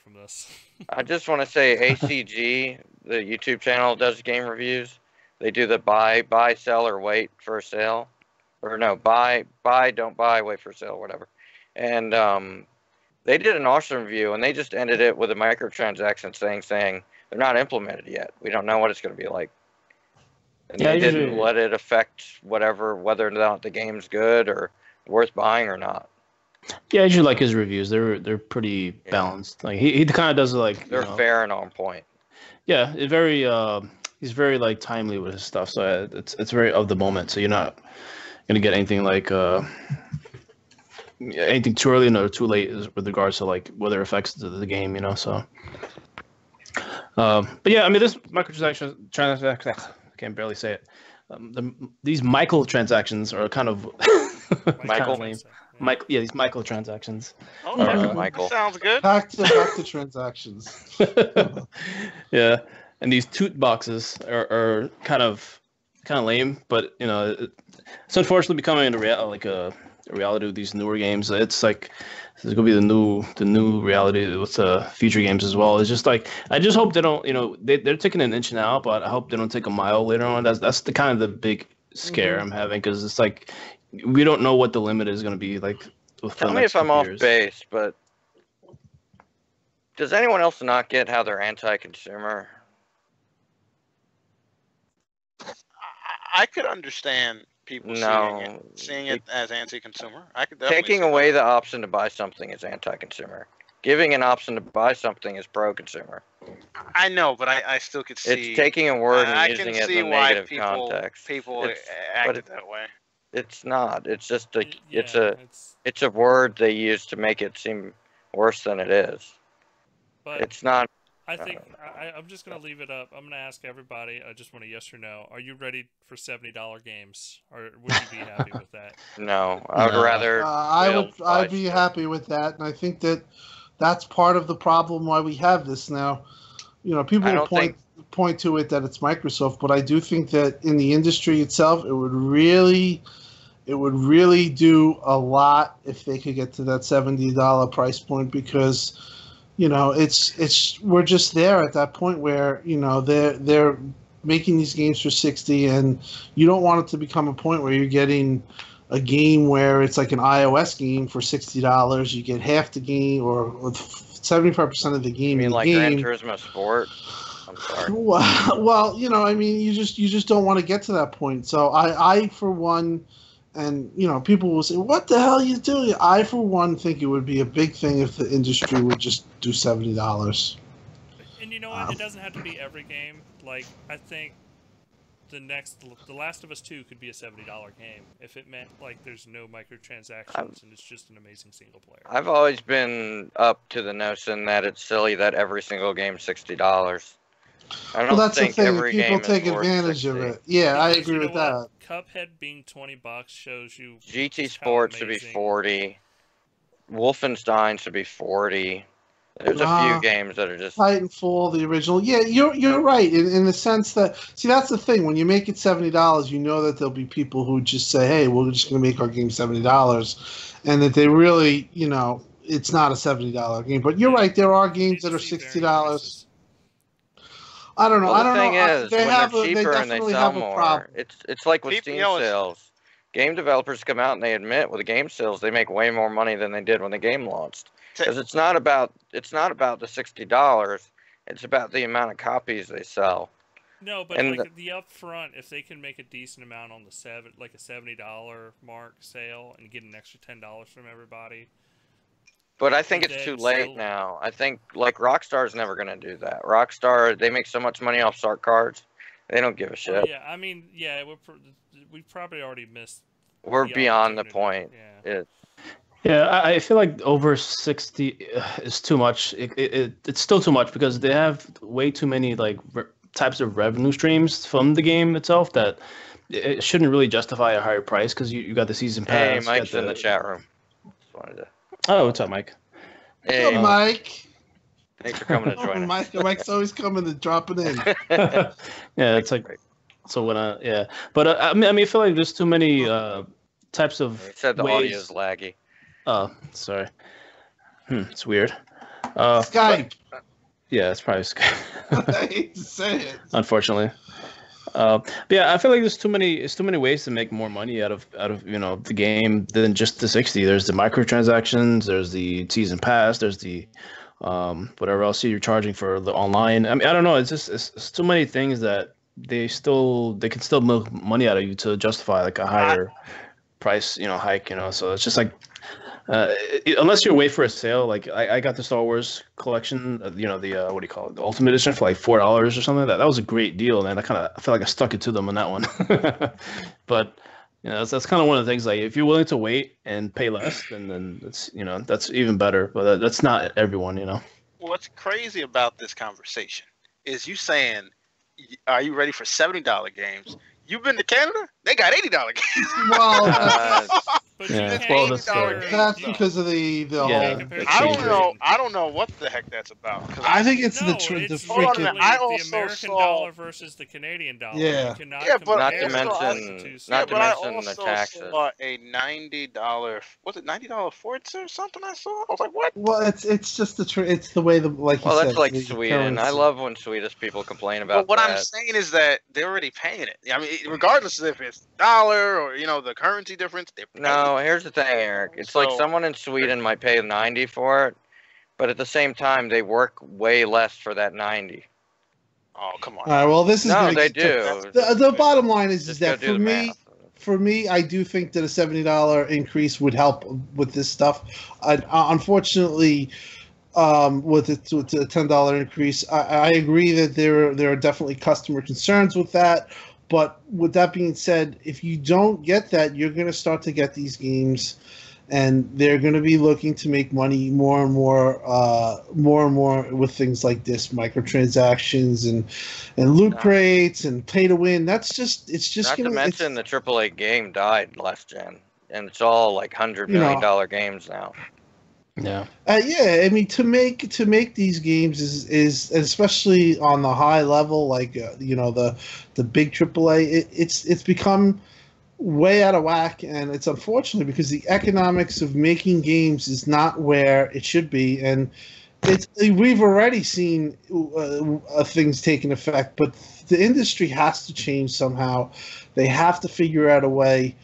ACG, the YouTube channel, does game reviews. They do the buy, sell, or wait for a sale, or no, buy, don't buy, wait for a sale, whatever. And they did an awesome review, and they just ended it with a microtransaction saying they're not implemented yet. We don't know what it's going to be like. And they didn't let it affect whether or not the game's good or worth buying or not. Yeah, I usually like his reviews. They're pretty balanced. Like he kind of does it like they're fair and on point. Yeah, he's very like timely with his stuff. So it's very of the moment. So you're not gonna get anything like anything too early or too late with regards to like whether it affects the game, So, but yeah, I mean, this microtransaction, I can't barely say it. These microtransactions are kind of lame. These microtransactions. Oh, Michael sounds good. Back to transactions. Yeah, and these toot boxes are kind of lame, but it's unfortunately becoming a reality with these newer games. It's like this is gonna be the new reality with future games as well. It's just like I just hope they don't, they're taking an inch now, but I hope they don't take a mile later on. That's the kind of the big scare I'm having, because it's like we don't know what the limit is gonna be like. Tell me if I'm off base, but does anyone else not get how they're anti-consumer? I could understand people seeing it as anti-consumer. I could taking away the option to buy something is anti-consumer. Giving an option to buy something is pro-consumer. I know, but I still could see. It's taking a word and using it in a negative context. People acted that way. It's not. It's just it's a word they use to make it seem worse than it is. But it's not. I think I'm just going to leave it up. I'm going to ask everybody. I just want a yes or no. Are you ready for $70 games, or would you be happy with that? No, I would rather. I'd be happy with that, and I think that's part of the problem why we have this now. People will point to it that it's Microsoft, but I do think that in the industry itself, it would really It would really do a lot if they could get to that $70 price point because, we're just there at that point where they're making these games for 60, and you don't want it to become a point where you're getting a game where it's like an iOS game for $60. You get half the game or 75% of the game. You mean like Gran Turismo Sport? I'm sorry. Well, you just don't want to get to that point. So I for one, and people will say, "What the hell are you doing?" I for one think it would be a big thing if the industry would just do $70. And you know what? It doesn't have to be every game. Like I think The Last of Us 2 could be a $70 game if it meant like there's no microtransactions and it's just an amazing single player. I've always been up to the notion that it's silly that every single game's $60. I don't that's think the thing. every People game take is worth advantage 60. of it. Yeah, I agree with that. Cuphead being $20 shows you. GT Sport should be 40. Wolfenstein should be 40. There's a few games that are just Titanfall, the original. Yeah, you're right in the sense that that's the thing. When you make it $70, you know that there'll be people who just say, "Hey, we're just going to make our game $70," and that they really, it's not a $70 game. But you're right. There are games that are $60. I don't know. Well, the I don't thing know. is, when they're cheaper and they sell more, it's like with Steam sales. Game developers come out and they admit with the game sales they make way more money than they did when the game launched. Because it's not about the $60. It's about the amount of copies they sell. No, but like the upfront, if they can make a decent amount on the a $70 mark sale and get an extra $10 from everybody. But I think it's too late now. I think like Rockstar's never going to do that. Rockstar, they make so much money off SART cards, they don't give a shit. Yeah, I mean, we probably already missed. We're beyond the point. Yeah, I feel like over 60 is too much. It's still too much because they have way too many types of revenue streams from the game itself that it shouldn't really justify a higher price because you got the season pass. Hey, Mike's in the chat room. Just wanted to... Oh, what's up, Mike? Hey, what's up, Mike? Thanks for coming to join us. Mike's always coming and dropping in. Yeah, it's like so when but I mean, I feel like there's too many types of. He said the audio is laggy. Oh, sorry. It's weird. Skype. Yeah, it's probably Skype. I hate to say it. Unfortunately. But yeah, I feel like there's too many ways to make more money out of the game than just the 60. There's the microtransactions, there's the season pass, there's the whatever else you're charging for the online. I mean, I don't know. It's too many things that they can still milk money out of you to justify like a higher price, hike. So it's just like. Unless you wait for a sale, like I got the Star Wars collection, the what do you call it, the Ultimate Edition for like $4 or something. That was a great deal, man. I felt like I stuck it to them on that one. But that's kind of one of the things. Like if you're willing to wait and pay less, then it's that's even better. But that's not everyone, What's crazy about this conversation is you saying, "Are you ready for $70 games?" You've been to Canada? They got $80 games. Well. But that's because of the whole. I don't know what the heck that's about. I think it's the freaking. I also the American dollar versus the Canadian dollar. Yeah, but not to mention the taxes. Saw a $90. Was it $90 Forza or something? I saw. I was like, what? Well, it's just it's the way like. Well, you that's said, like Sweden. I love when Swedish people complain about. But what I'm saying is that they're already paying it. I mean, regardless of if it's dollar or the currency difference, they're paying it. No, here's the thing, Eric. It's like someone in Sweden might pay 90 for it, but at the same time, they work way less for that 90. Oh, come on. All right, well, this is they do. The bottom line is that for me, I do think that a $70 increase would help with this stuff. Unfortunately, with a $10 increase, I agree that there are definitely customer concerns with that. But with that being said, if you don't get that, you're going to start to get these games, and they're going to be looking to make money more and more with things like this, microtransactions and loot crates and pay to win. It's just not to mention the AAA game died last gen, and it's all like $100 million games now. Yeah. I mean, to make these games is especially on the high level, like the big AAA. It's become way out of whack, and it's unfortunate because the economics of making games is not where it should be, and we've already seen things taking effect, but the industry has to change somehow. They have to figure out a way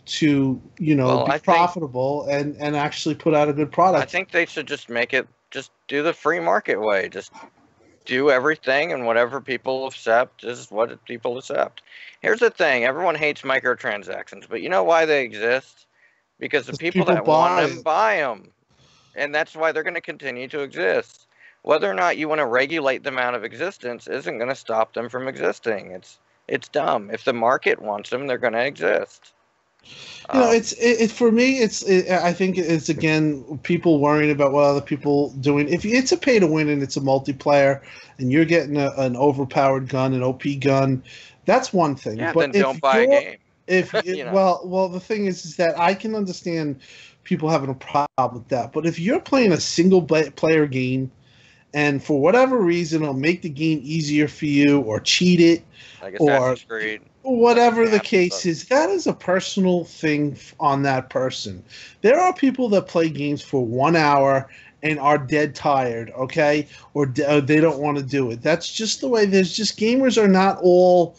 to be profitable and actually put out a good product. I think they should just do the free market way. Just do everything, and whatever people accept is what people accept. Here's the thing: everyone hates microtransactions, but you know why they exist? Because the people that want them buy them, and that's why they're going to continue to exist. Whether or not you want to regulate them out of existence isn't going to stop them from existing. It's dumb. If the market wants them, they're going to exist. For me, I think it's again people worrying about what other people doing. If it's a pay to win and it's a multiplayer, and you're getting an overpowered gun, an OP gun, that's one thing. Yeah, but then don't buy a game. Well, the thing is that I can understand people having a problem with that. But if you're playing a single player game, and for whatever reason it'll make the game easier for you, or cheat it, or whatever the case is, that is a personal thing on that person. There are people that play games for 1 hour and are dead tired, okay? Or they don't want to do it. That's just the way. Gamers are not all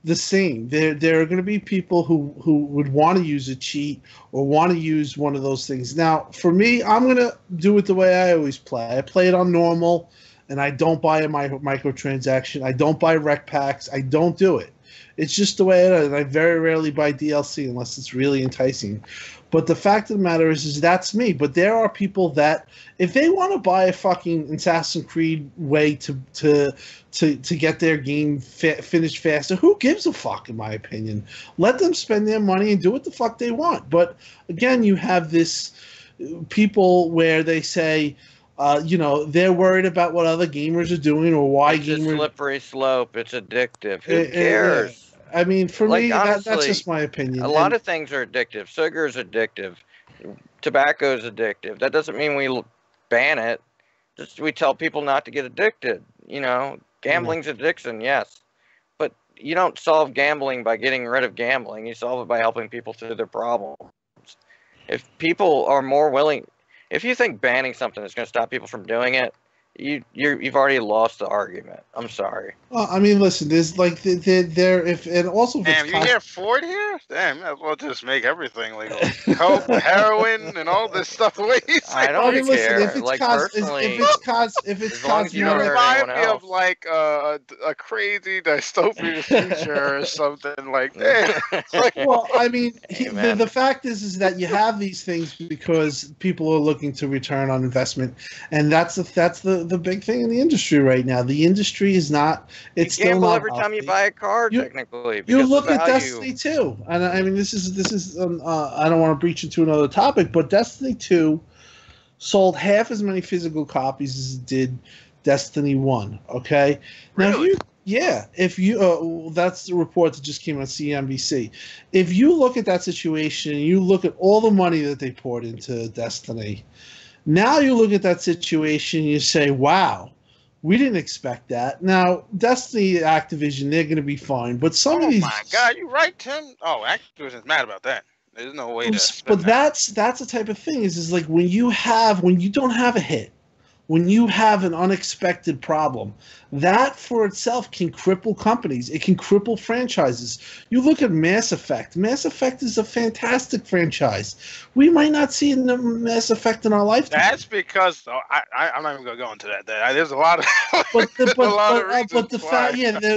the same. There are going to be people who would want to use a cheat or want to use one of those things. Now, for me, I'm going to do it the way I always play. I play it on normal, and I don't buy a microtransaction. I don't buy rec packs. I don't do it. It's just the way it is. I very rarely buy DLC unless it's really enticing. But the fact of the matter is that's me. But there are people that, if they want to buy a fucking Assassin's Creed way to get their game finished faster, who gives a fuck, in my opinion? Let them spend their money and do what the fuck they want. But again, you have this people where they say, they're worried about what other gamers are doing or why it's gamers. It's a slippery slope. It's addictive. Who cares? I mean, for me, honestly, that's just my opinion. A lot of things are addictive. Sugar is addictive. Tobacco is addictive. That doesn't mean we ban it. Just we tell people not to get addicted. Gambling's addiction, yes. But you don't solve gambling by getting rid of gambling. You solve it by helping people through their problems. If people are more willing... If you think banning something is going to stop people from doing it, you've already lost the argument. I'm sorry. Well, I mean, listen. There's like and also. Damn, you hear Ford here? Damn, might as well just make everything legal. Coke, heroin, and all this stuff. I don't care. Listen, if it's you remind me of like a crazy dystopian future or something like that. Well, I mean, the fact is that you have these things because people are looking to return on investment, and that's the big thing in the industry right now. The industry is not. It's you still not every time you buy a car. Technically, you look at Destiny 2, and I mean, this is. I don't want to breach into another topic, but Destiny 2 sold half as many physical copies as it did Destiny 1. Okay, really? If you that's the report that just came on CNBC. If you look at that situation, and you look at all the money that they poured into Destiny. Now you look at that situation and you say, wow, we didn't expect that. Now, Destiny, Activision, they're going to be fine. But some of these... Oh, my God, you right, Tim? Oh, Activision's mad about that. There's no way to... But that's the type of thing is like when you don't have a hit, when you have an unexpected problem, that for itself can cripple companies. It can cripple franchises. You look at Mass Effect. Mass Effect is a fantastic franchise. We might not see Mass Effect in our lifetime. That's because I'm not even going to go into that. There's a lot of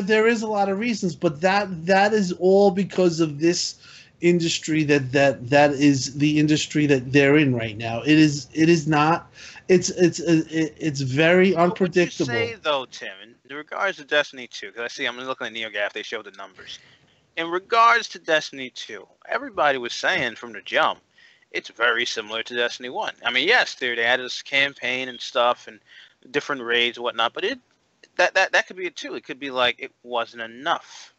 there is a lot of reasons, but that is all because of this industry that is the industry that they're in right now. It is not. It's very unpredictable. What would you say though, Tim, in regards to Destiny 2? Because I'm looking at NeoGAF. They showed the numbers. In regards to Destiny 2, everybody was saying from the jump, it's very similar to Destiny 1. I mean, yes, they added this campaign and stuff and different raids and whatnot, but that could be it too. It could be like it wasn't enough.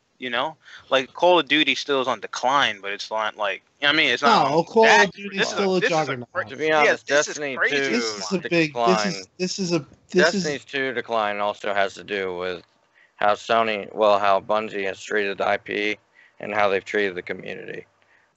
Like Call of Duty still is on decline, but it's not like it's not. No, Call of Duty is still a juggernaut. To be honest, Destiny 2 Destiny's 2 decline also has to do with how how Bungie has treated IP and how they've treated the community.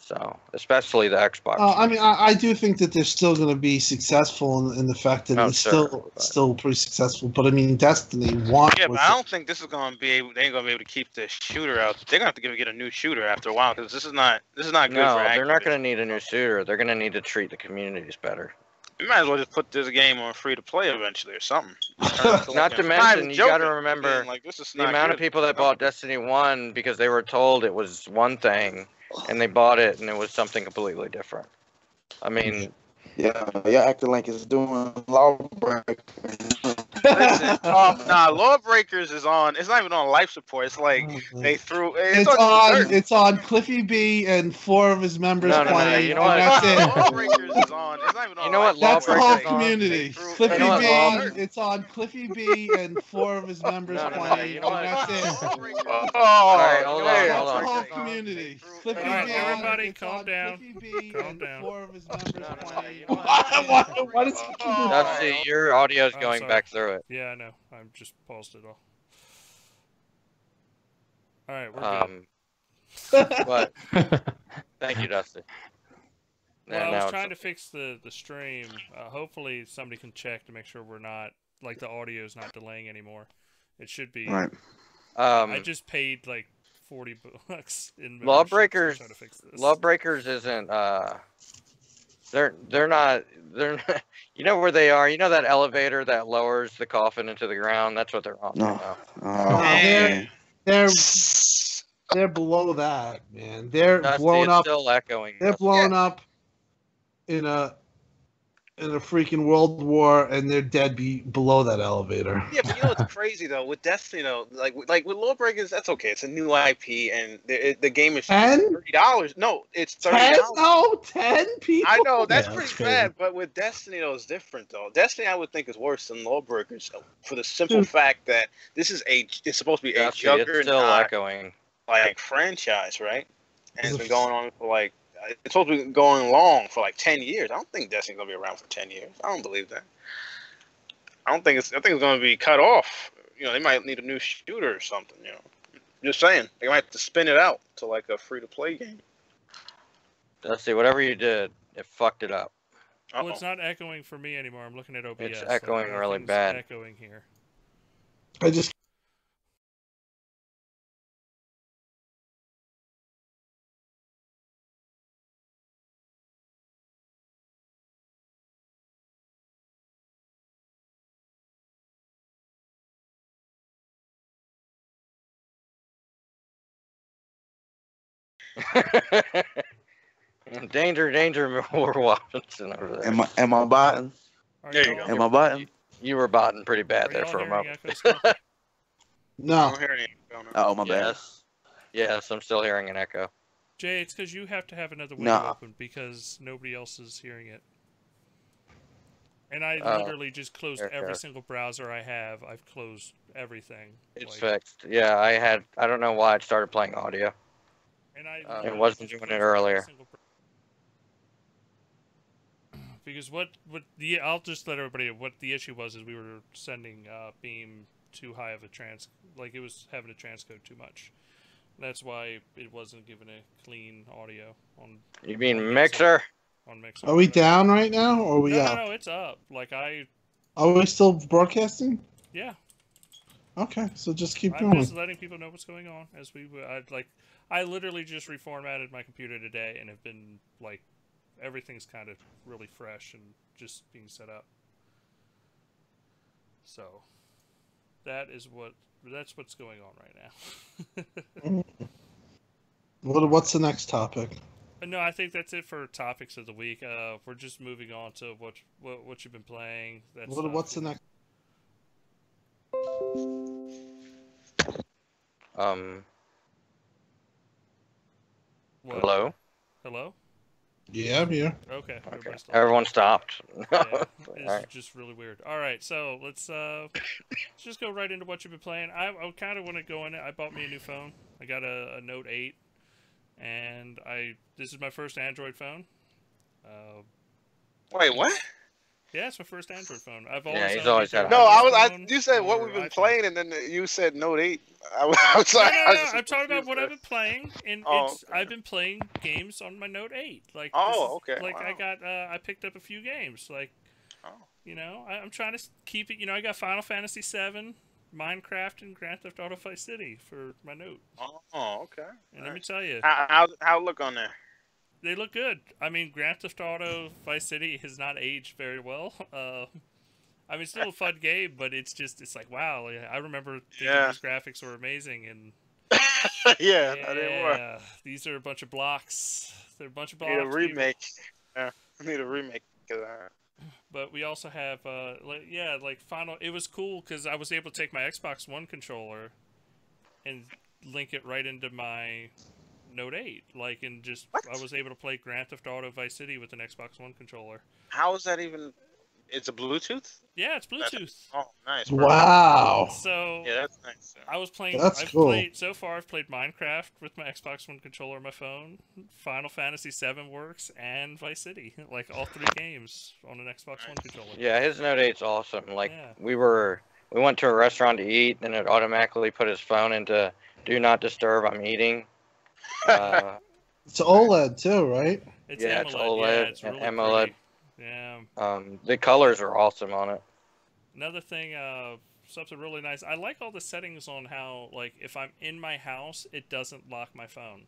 So, especially the Xbox. I mean, I do think that they're still going to be successful in the fact that it's still pretty successful. But I mean, Destiny 1. Yeah, but I don't think this is going to be able. They ain't going to be able to keep the shooter out. They're going to have to get a new shooter after a while because this is not good. No, for they're not going to need a new shooter. They're going to need to treat the communities better. You might as well just put this game on free to play eventually or something. Not to mention, you got to remember the amount of people that bought Destiny 1 because they were told it was one thing, and they bought it and it was something completely different. I mean, yeah, acting like it's doing Lawbreakers. Listen, Lawbreakers is on. It's not even on life support. It's like they threw. It's on Cliffy B and 4 of his members playing. You know what? That's it. Lawbreakers is on. It's not even on. You know what? That's the whole Lawbreakers community. Cliffy B. It's on Cliffy B and 4 of his members playing. You know what? That's it. All right, hold on. That's the whole community. Cliffy All right, B. everybody, It's calm on down. Cliffy B Calm and down. 4 of his members playing. What is Dusty, your audio's going back through it. Yeah, I know. I'm just paused it all. All right, we're good. But thank you, Dusty. Well, I was trying to fix the stream. Hopefully, somebody can check to make sure we're not like the audio's not delaying anymore. It should be. Right. I just paid like $40 in Lawbreakers. to fix this. Lawbreakers isn't. They're not. You know where they are. You know that elevator that lowers the coffin into the ground. That's what they're on. They're below that, man. They're Dusty, blown up. Still echoing. They're blown up in a freaking world war, and they're dead below that elevator. Yeah, but you know what's crazy though? With Destiny, though, like with Lawbreakers, that's okay. It's a new IP, and the game is $30. No, it's $30. No, 10 people. I know that's pretty bad, but with Destiny, though, it's different though. Destiny, I would think, is worse than Lawbreakers for the simple fact that this is it's supposed to be a juggernaut like franchise, right? And it's been going on for like. It's supposed to be going long for like 10 years. I don't think Destiny's gonna be around for 10 years. I don't believe that. I think it's gonna be cut off. You know, they might need a new shooter or something. You know, just saying they might have to spin it out to like a free to play game. Dusty, whatever you did, it fucked it up. Well, it's not echoing for me anymore. I'm looking at OBS. It's echoing really bad. Echoing here. I just. Danger, War Washington over there. Am I botting? There you go. Am I botting? You were botting pretty bad there for a moment. No. Oh, my bad. Yes, I'm still hearing an echo. Jay, it's because you have to have another window open because nobody else is hearing it. And I literally just closed every single browser I have. I've closed everything. It's fixed. Yeah, I don't know why it started playing audio. And it wasn't doing it earlier. Because I'll just let everybody know what the issue was is we were sending Beam too high of a it was having a transcode too much. That's why it wasn't giving a clean audio on. You mean Mixer? On Mixer. Are we down right now, or are we up? No, it's up. Are we still broadcasting? Yeah. Okay, so just keep I'm going. just letting people know what's going on as I literally just reformatted my computer today and have been everything's kind of really fresh and just being set up. So that's what's going on right now. What's the next topic? No, I think that's it for topics of the week. We're just moving on to what you've been playing. What's the next? Hello? Hello? Yeah, I'm here. Okay. Everyone stopped. It's just really weird. All right, so let's just go right into what you've been playing. I kind of want to go in it. I bought me a new phone. I got a Note 8, and this is my first Android phone. Wait, what? Yeah, it's my first Android phone. He's always had. No, you said what we've been playing, and then you said Note 8. I was like, no. I'm talking about what I've been playing, and I've been playing games on my Note 8. Like, okay. Like, wow. I picked up a few games. Like, I'm trying to keep it. I got Final Fantasy VII, Minecraft, and Grand Theft Auto Vice City for my Note. Oh, okay. And let me tell you, how it look on there? They look good. I mean, Grand Theft Auto Vice City has not aged very well. I mean, it's still a fun game, but it's like, wow. I remember thinking these graphics were amazing, and yeah, they were. These are a bunch of blocks. They're a bunch of blocks. Need a remake. Yeah, I need a remake of that. But we also have, Final. It was cool because I was able to take my Xbox One controller and link it right into my Note 8, I was able to play Grand Theft Auto Vice City with an Xbox One controller. How is that even? It's a Bluetooth? Yeah, it's Bluetooth. Nice. Wow. So yeah, that's nice. I was playing. That's cool. So far, I've played Minecraft with my Xbox One controller on my phone. Final Fantasy VII works, and Vice City, like all 3 games on an Xbox One controller. Yeah, his Note 8's awesome. Like we went to a restaurant to eat, and it automatically put his phone into Do Not Disturb. I'm eating. It's OLED too, right? It's AMOLED. It's OLED yeah, it's really and AMOLED. Pretty. Yeah. The colors are awesome on it. Another thing, something really nice. I like all the settings on how, like, if I'm in my house, it doesn't lock my phone.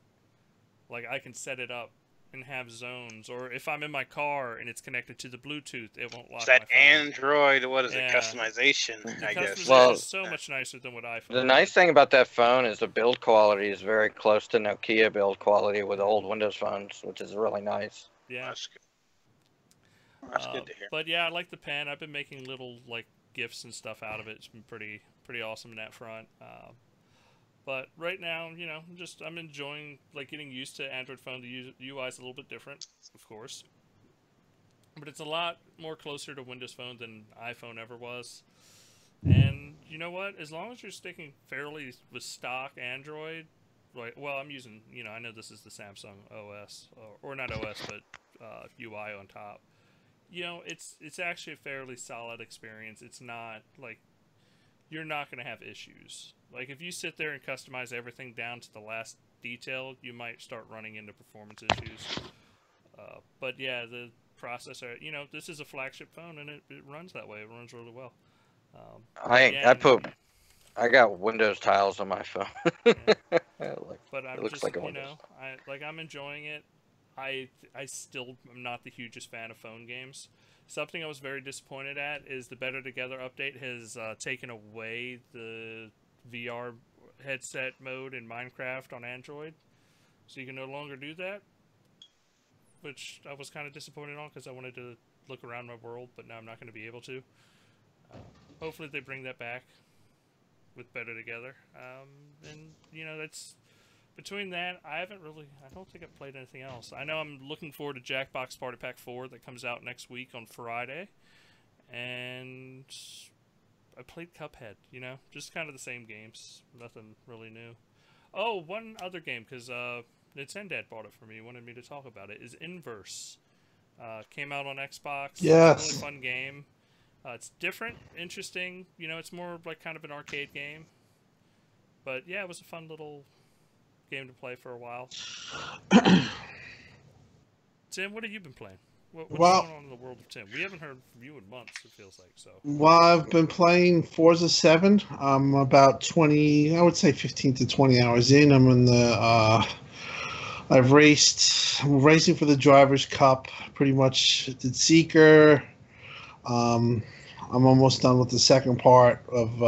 Like, I can set it up and have zones, or if I'm in my car and it's connected to the Bluetooth, it won't lock my phone. Android, what is it, customization, I guess. Well, is so much nicer than what iPhone The nice thing about that phone is the build quality is very close to Nokia build quality with old Windows phones, which is really nice. Yeah. That's good. That's good to hear. But yeah, I like the pen. I've been making little, like, GIFs and stuff out of it. It's been pretty awesome in that front. But right now, I'm enjoying, like, getting used to Android phone. The UI is a little bit different, of course. But it's a lot more closer to Windows Phone than iPhone ever was. And you know what? As long as you're sticking fairly with stock Android, right? Well, I'm using, I know this is the Samsung OS, or not OS, but UI on top. It's actually a fairly solid experience. It's not, like, you're not going to have issues. Like, if you sit there and customize everything down to the last detail, you might start running into performance issues. But yeah, the processor, this is a flagship phone, and it runs that way. It runs really well. I got Windows tiles on my phone. But I'm just, like I'm enjoying it. I still am not the hugest fan of phone games. Something I was very disappointed at is the Better Together update has taken away the VR headset mode in Minecraft on Android. So you can no longer do that, which I was kind of disappointed on because I wanted to look around my world, but now I'm not going to be able to. Hopefully they bring that back with Better Together. And, that's... Between that, I don't think I've played anything else. I know I'm looking forward to Jackbox Party Pack 4 that comes out next week on Friday. And I played Cuphead, just kind of the same games. Nothing really new. Oh, one other game, because Nintendo bought it for me, wanted me to talk about it, is Inverse. Came out on Xbox. Yes. It's a really fun game. It's different, interesting. It's more like kind of an arcade game. But yeah, it was a fun little game to play for a while. Tim, what have you been playing? What's going on in the world of Tim? We haven't heard from you in months, it feels like. So. Well, I've been playing Forza 7. I'm about 20, I would say 15 to 20 hours in. I'm in the, I'm racing for the Drivers' Cup. Pretty much did Seeker. I'm almost done with the second part of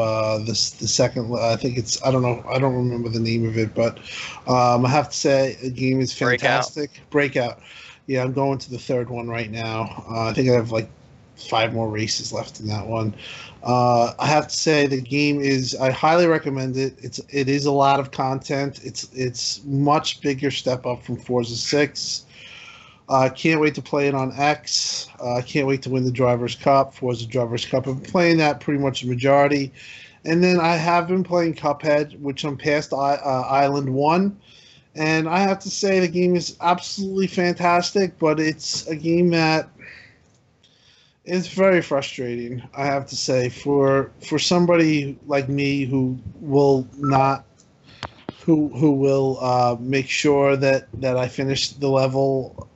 the second. I think it's, I don't know, I don't remember the name of it, but I have to say the game is fantastic. Breakout. Yeah, I'm going to the third one right now. I think I have like 5 more races left in that one. I have to say the game is, I highly recommend it. It is a lot of content. It's much bigger step up from Forza 6. Can't wait to play it on X. Can't wait to win the Drivers' Cup, Forza Drivers' Cup. I've been playing that pretty much the majority. And then I have been playing Cuphead, which I'm past Island 1. And I have to say the game is absolutely fantastic, but it's a game that It's very frustrating, I have to say, for somebody like me who will not, who will make sure that I finish the level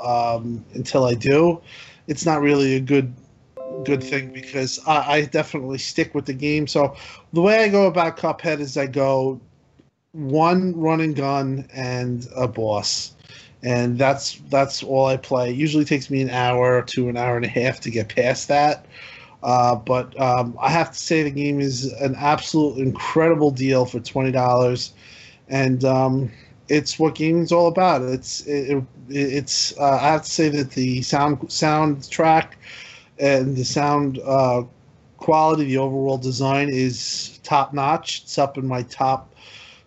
until I do. It's not really a good thing because I definitely stick with the game. So the way I go about Cuphead is I go one run and gun and a boss, and that's all I play. It usually takes me an hour to an hour and a half to get past that. But I have to say the game is an absolute incredible deal for $20, and it's what gaming's all about. It's I have to say that the soundtrack and the sound quality, the overall design is top notch. It's up in my top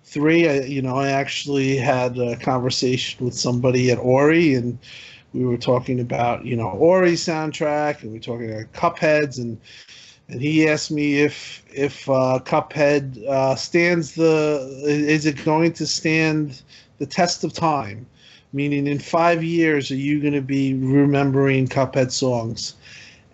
three. I actually had a conversation with somebody at Ori, and we were talking about Ori's soundtrack, and we were talking about Cuphead's, and he asked me if Cuphead is it going to stand the test of time? Meaning, in 5 years, are you going to be remembering Cuphead songs?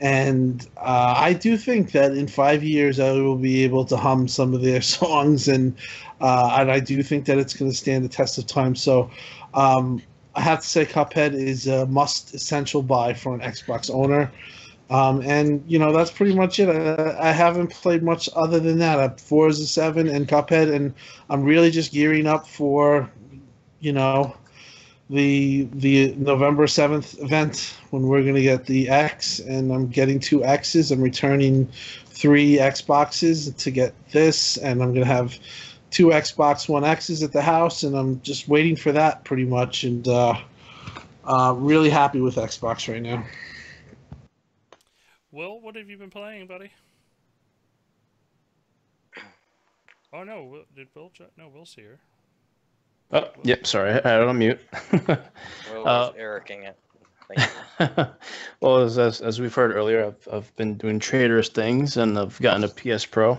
And I do think that in 5 years I will be able to hum some of their songs, and I do think that it's going to stand the test of time. So I have to say Cuphead is a essential buy for an Xbox owner. And that's pretty much it. I haven't played much other than that. I have Forza 7 and Cuphead, and I'm really just gearing up for the November 7th event when we're going to get the X, and I'm getting 2 X's. I'm returning 3 Xboxes to get this, and I'm going to have 2 Xbox One X's at the house, and I'm just waiting for that pretty much, and really happy with Xbox right now. Will, what have you been playing, buddy? Oh no, did Will? No, Will's here. Oh, yep. Sorry, I had it on mute. Will was Ericing it. Well, as we've heard earlier, I've been doing traders things, and I've gotten a PS Pro.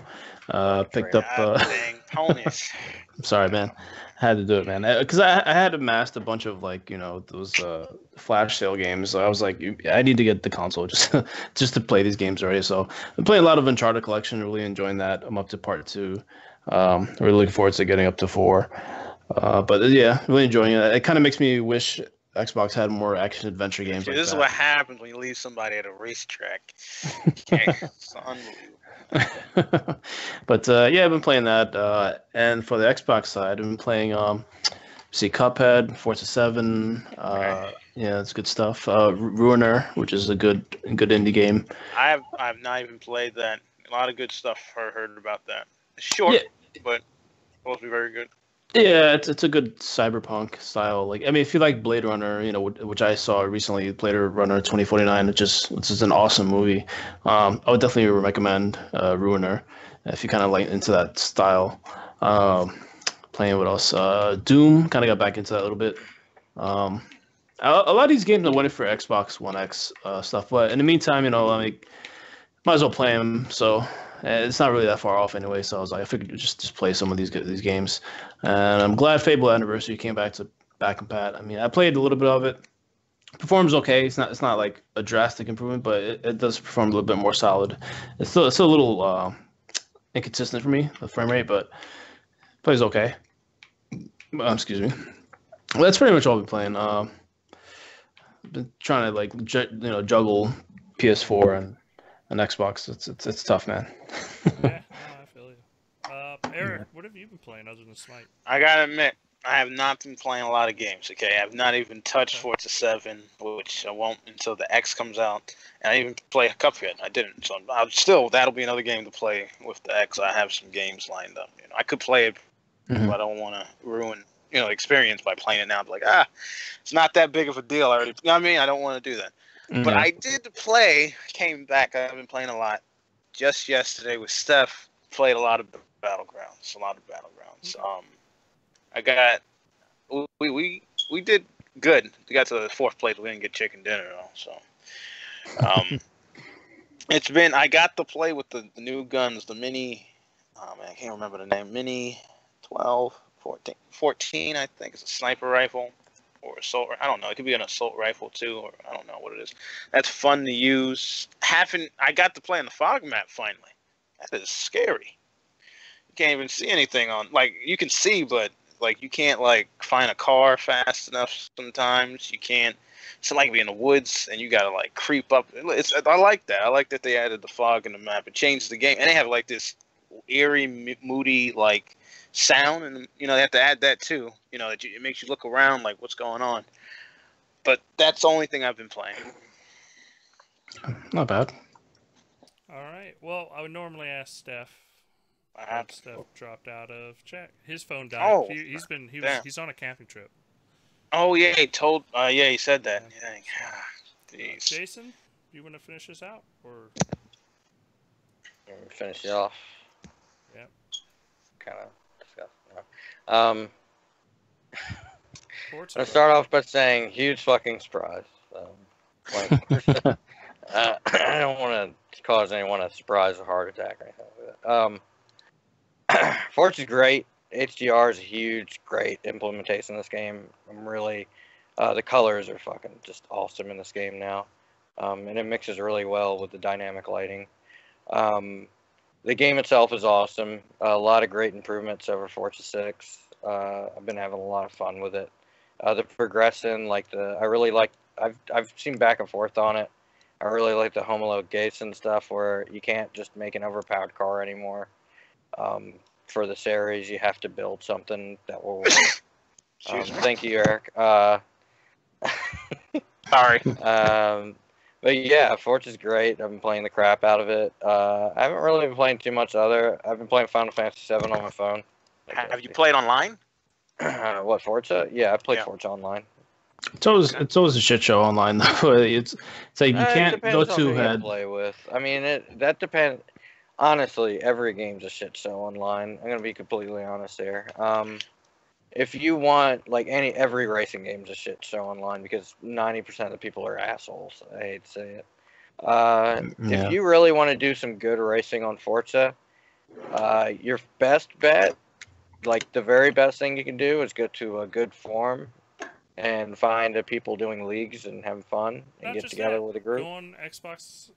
Picked up. Ponies. I'm sorry, man. I had to do it, man, because I had amassed a bunch of those flash sale games. So I was like, I need to get the console just to play these games already. So I'm playing a lot of Uncharted Collection, really enjoying that. I'm up to part 2. Really looking forward to getting up to 4. But yeah, really enjoying it. It kind of makes me wish Xbox had more action adventure games. See, this is what happens when you leave somebody at a racetrack. It's unbelievable. But yeah, I've been playing that. And for the Xbox side, I've been playing Cuphead, Forza 7. Yeah, it's good stuff. Ruiner, which is a good indie game. I've not even played that. A lot of good stuff heard about that. It's short, but supposed to be very good. Yeah, it's a good cyberpunk style. If you like Blade Runner, which I saw recently, Blade Runner 2049, it's just an awesome movie. I would definitely recommend Ruiner if you kind of like into that style. Playing what else? Doom, kind of got back into that a little bit. A lot of these games I wanted for Xbox One X stuff, but in the meantime, might as well play them. So it's not really that far off anyway. So I was like, I figured just play some of these two and I'm glad Fable Anniversary came back and pat. I mean, I played a little bit of it. Performs okay. It's not like a drastic improvement, but it does perform a little bit more solid. It's still a little inconsistent for me, the frame rate, but plays okay. Excuse me. Well, that's pretty much all I've been playing. I've been trying to juggle PS4 and Xbox. It's tough, man. Yeah, I feel you. Eric, what have you been playing other than Smite? I gotta admit, I have not been playing a lot of games. Okay, I have not even touched Forza 7, which I won't until the X comes out. And I didn't even play Cuphead. I didn't. So that'll be another game to play with the X. I have some games lined up. I could play it, but I don't want to ruin experience by playing it now. Like, it's not that big of a deal. I already, I mean, I don't want to do that. Mm-hmm. But I did play. Came back. I've been playing a lot. Just yesterday with Steph, played a lot of Battlegrounds. I got. We did good. We got to the 4th place. We didn't get chicken dinner though. So, it's been. I got to play with the new guns. The Mini. Oh man, I can't remember the name. Mini 12, 14, I think. It's a sniper rifle. or assault. I don't know. It could be an assault rifle too, or I don't know what it is. That's fun to use. I got to play on the fog map finally. That is scary. You can't even see anything on. Like you can see, but like you can't like find a car fast enough. Sometimes you can't. It's like be in the woods and you gotta like creep up. I like that. I like that they added the fog in the map. It changed the game, and they have like this eerie, moody like sound, and they have to add that too. It makes you look around like what's going on. But that's the only thing I've been playing. Not bad. All right. Well, I would normally ask Steph. Steph dropped out of chat. His phone died. Oh, he's on a camping trip. Oh yeah, he said that. Yeah. Jason, you want to finish this out or finish it off? Yeah. Kind of disgusting. I'm gonna start off by saying huge fucking surprise. I don't want to cause anyone a surprise or heart attack or anything like that. Forza's great. HDR is a huge, great implementation of this game. I'm really, the colors are fucking just awesome in this game now. And it mixes really well with the dynamic lighting. The game itself is awesome. A lot of great improvements over Forza 6. I've been having a lot of fun with it. The progression, I really like, I've seen back and forth on it. I really like the homologation stuff where you can't just make an overpowered car anymore. For the series, you have to build something that will work. Thank you, Eric. Sorry. But yeah, Forza's great. I've been playing the crap out of it. I haven't really been playing too much other. I've been playing Final Fantasy VII on my phone. Have you played online? What, Forza? Yeah, I played Forza online. It's always a shit show online though. It's like you can't go too ahead. Play with. I mean, that depends. Honestly, every game's a shit show online. I'm gonna be completely honest there. If you want, every racing game's a shit show online because 90% of the people are assholes. I hate to say it. If you really want to do some good racing on Forza, your best bet, the very best thing you can do is go to a good forum and find people doing leagues and having fun and get together with a group. Go on Xbox.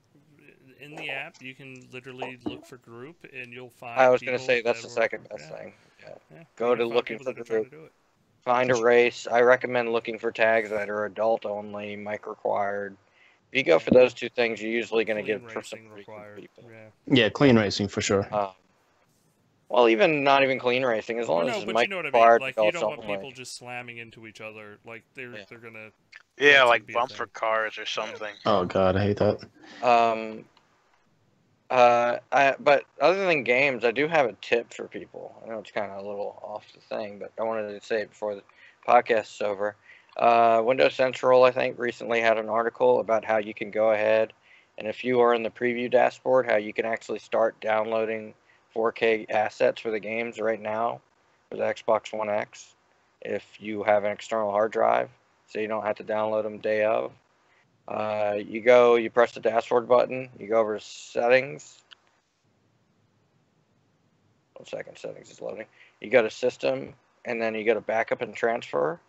In the app, you can literally look for group, and you'll find. I was going to say that's the second best thing. Yeah. Go to looking for the group. Find a race. I recommend looking for tags that are adult only, mic required. If you go for those two things, you're usually going to get for some required people. Yeah, clean racing for sure. Well, not even clean racing, as long as it's mic required. You don't want people just slamming into each other. They're gonna. Yeah, like bumper cars or something. Oh god, I hate that. But other than games, I do have a tip for people. I know it's kind of a little off the thing, but I wanted to say it before the podcast is over. Windows Central, I think, recently had an article about how you can go ahead, and if you are in the preview dashboard, how you can actually start downloading 4K assets for the games right now for the Xbox One X if you have an external hard drive, so you don't have to download them day of. You press the dashboard button, you go over to settings. 1 second, settings is loading. You go to system, and then you go to backup and transfer.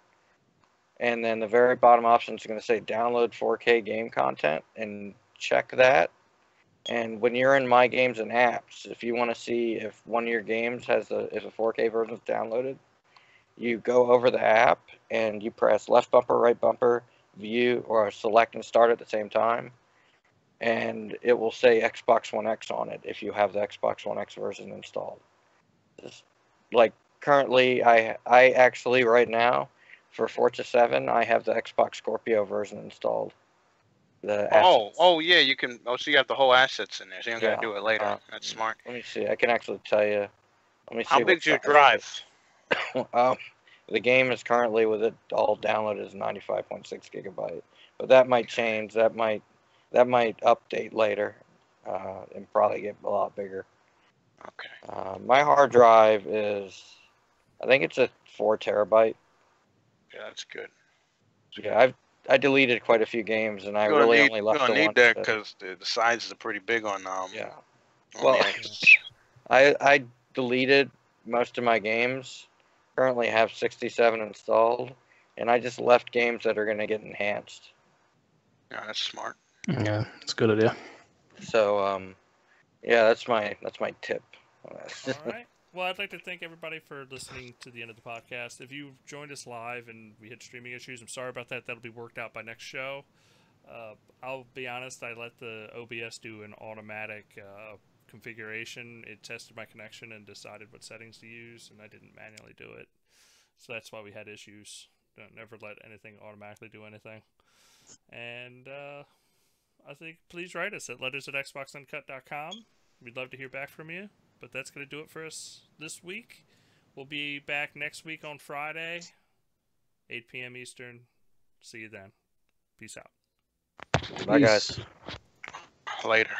And then the very bottom option is going to say download 4K game content, and check that. And when you're in My Games and Apps, if you want to see if one of your games if a 4K version is downloaded, you go over the app and you press left bumper, right bumper, view, or select and start at the same time, and it will say Xbox One X on it if you have the Xbox One X version installed. Currently, I actually right now for Forza 7, I have the Xbox Scorpio version installed. Yeah, you can. Oh, so you have the whole assets in there, so you don't gotta do it later. That's smart. Let me see. I can actually tell you. Let me see. How big's your drive? The game is currently, with it all downloaded, is 95.6 gigabyte, but that might change. That might update later, and probably get a lot bigger. Okay. My hard drive is, I think it's a 4 terabyte. Yeah, that's good. Yeah, I deleted quite a few games, and I really only left the one. You're gonna need that because the sizes are pretty big on Yeah. Well, I deleted most of my games. Currently have 67 installed. and I just left games that are going to get enhanced. Yeah, that's smart. Yeah, it's a good idea. So, yeah, that's my tip. All right. Well, I'd like to thank everybody for listening to the end of the podcast. If you joined us live and we had streaming issues, I'm sorry about that. That'll be worked out by next show. I'll be honest, I let the OBS do an automatic configuration. It tested my connection and decided what settings to use, and I didn't manually do it. So that's why we had issues. Don't never let anything automatically do anything. And I think please write us at letters@xboxuncut.com. We'd love to hear back from you. But that's going to do it for us this week. We'll be back next week on Friday, 8 p.m. Eastern. See you then. Peace out. Bye, guys. Later.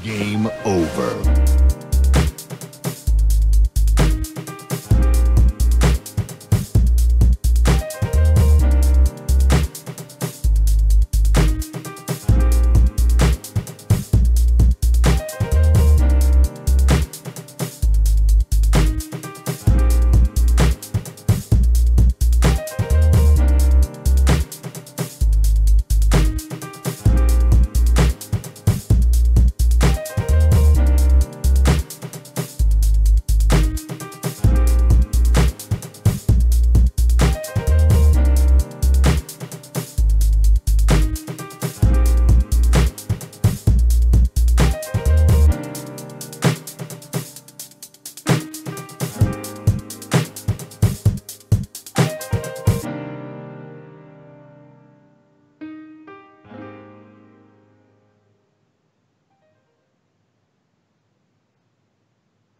Game over.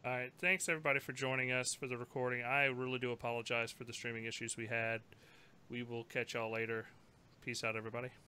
All right, thanks everybody for joining us for the recording. I really do apologize for the streaming issues we had. We will catch y'all later. Peace out, everybody.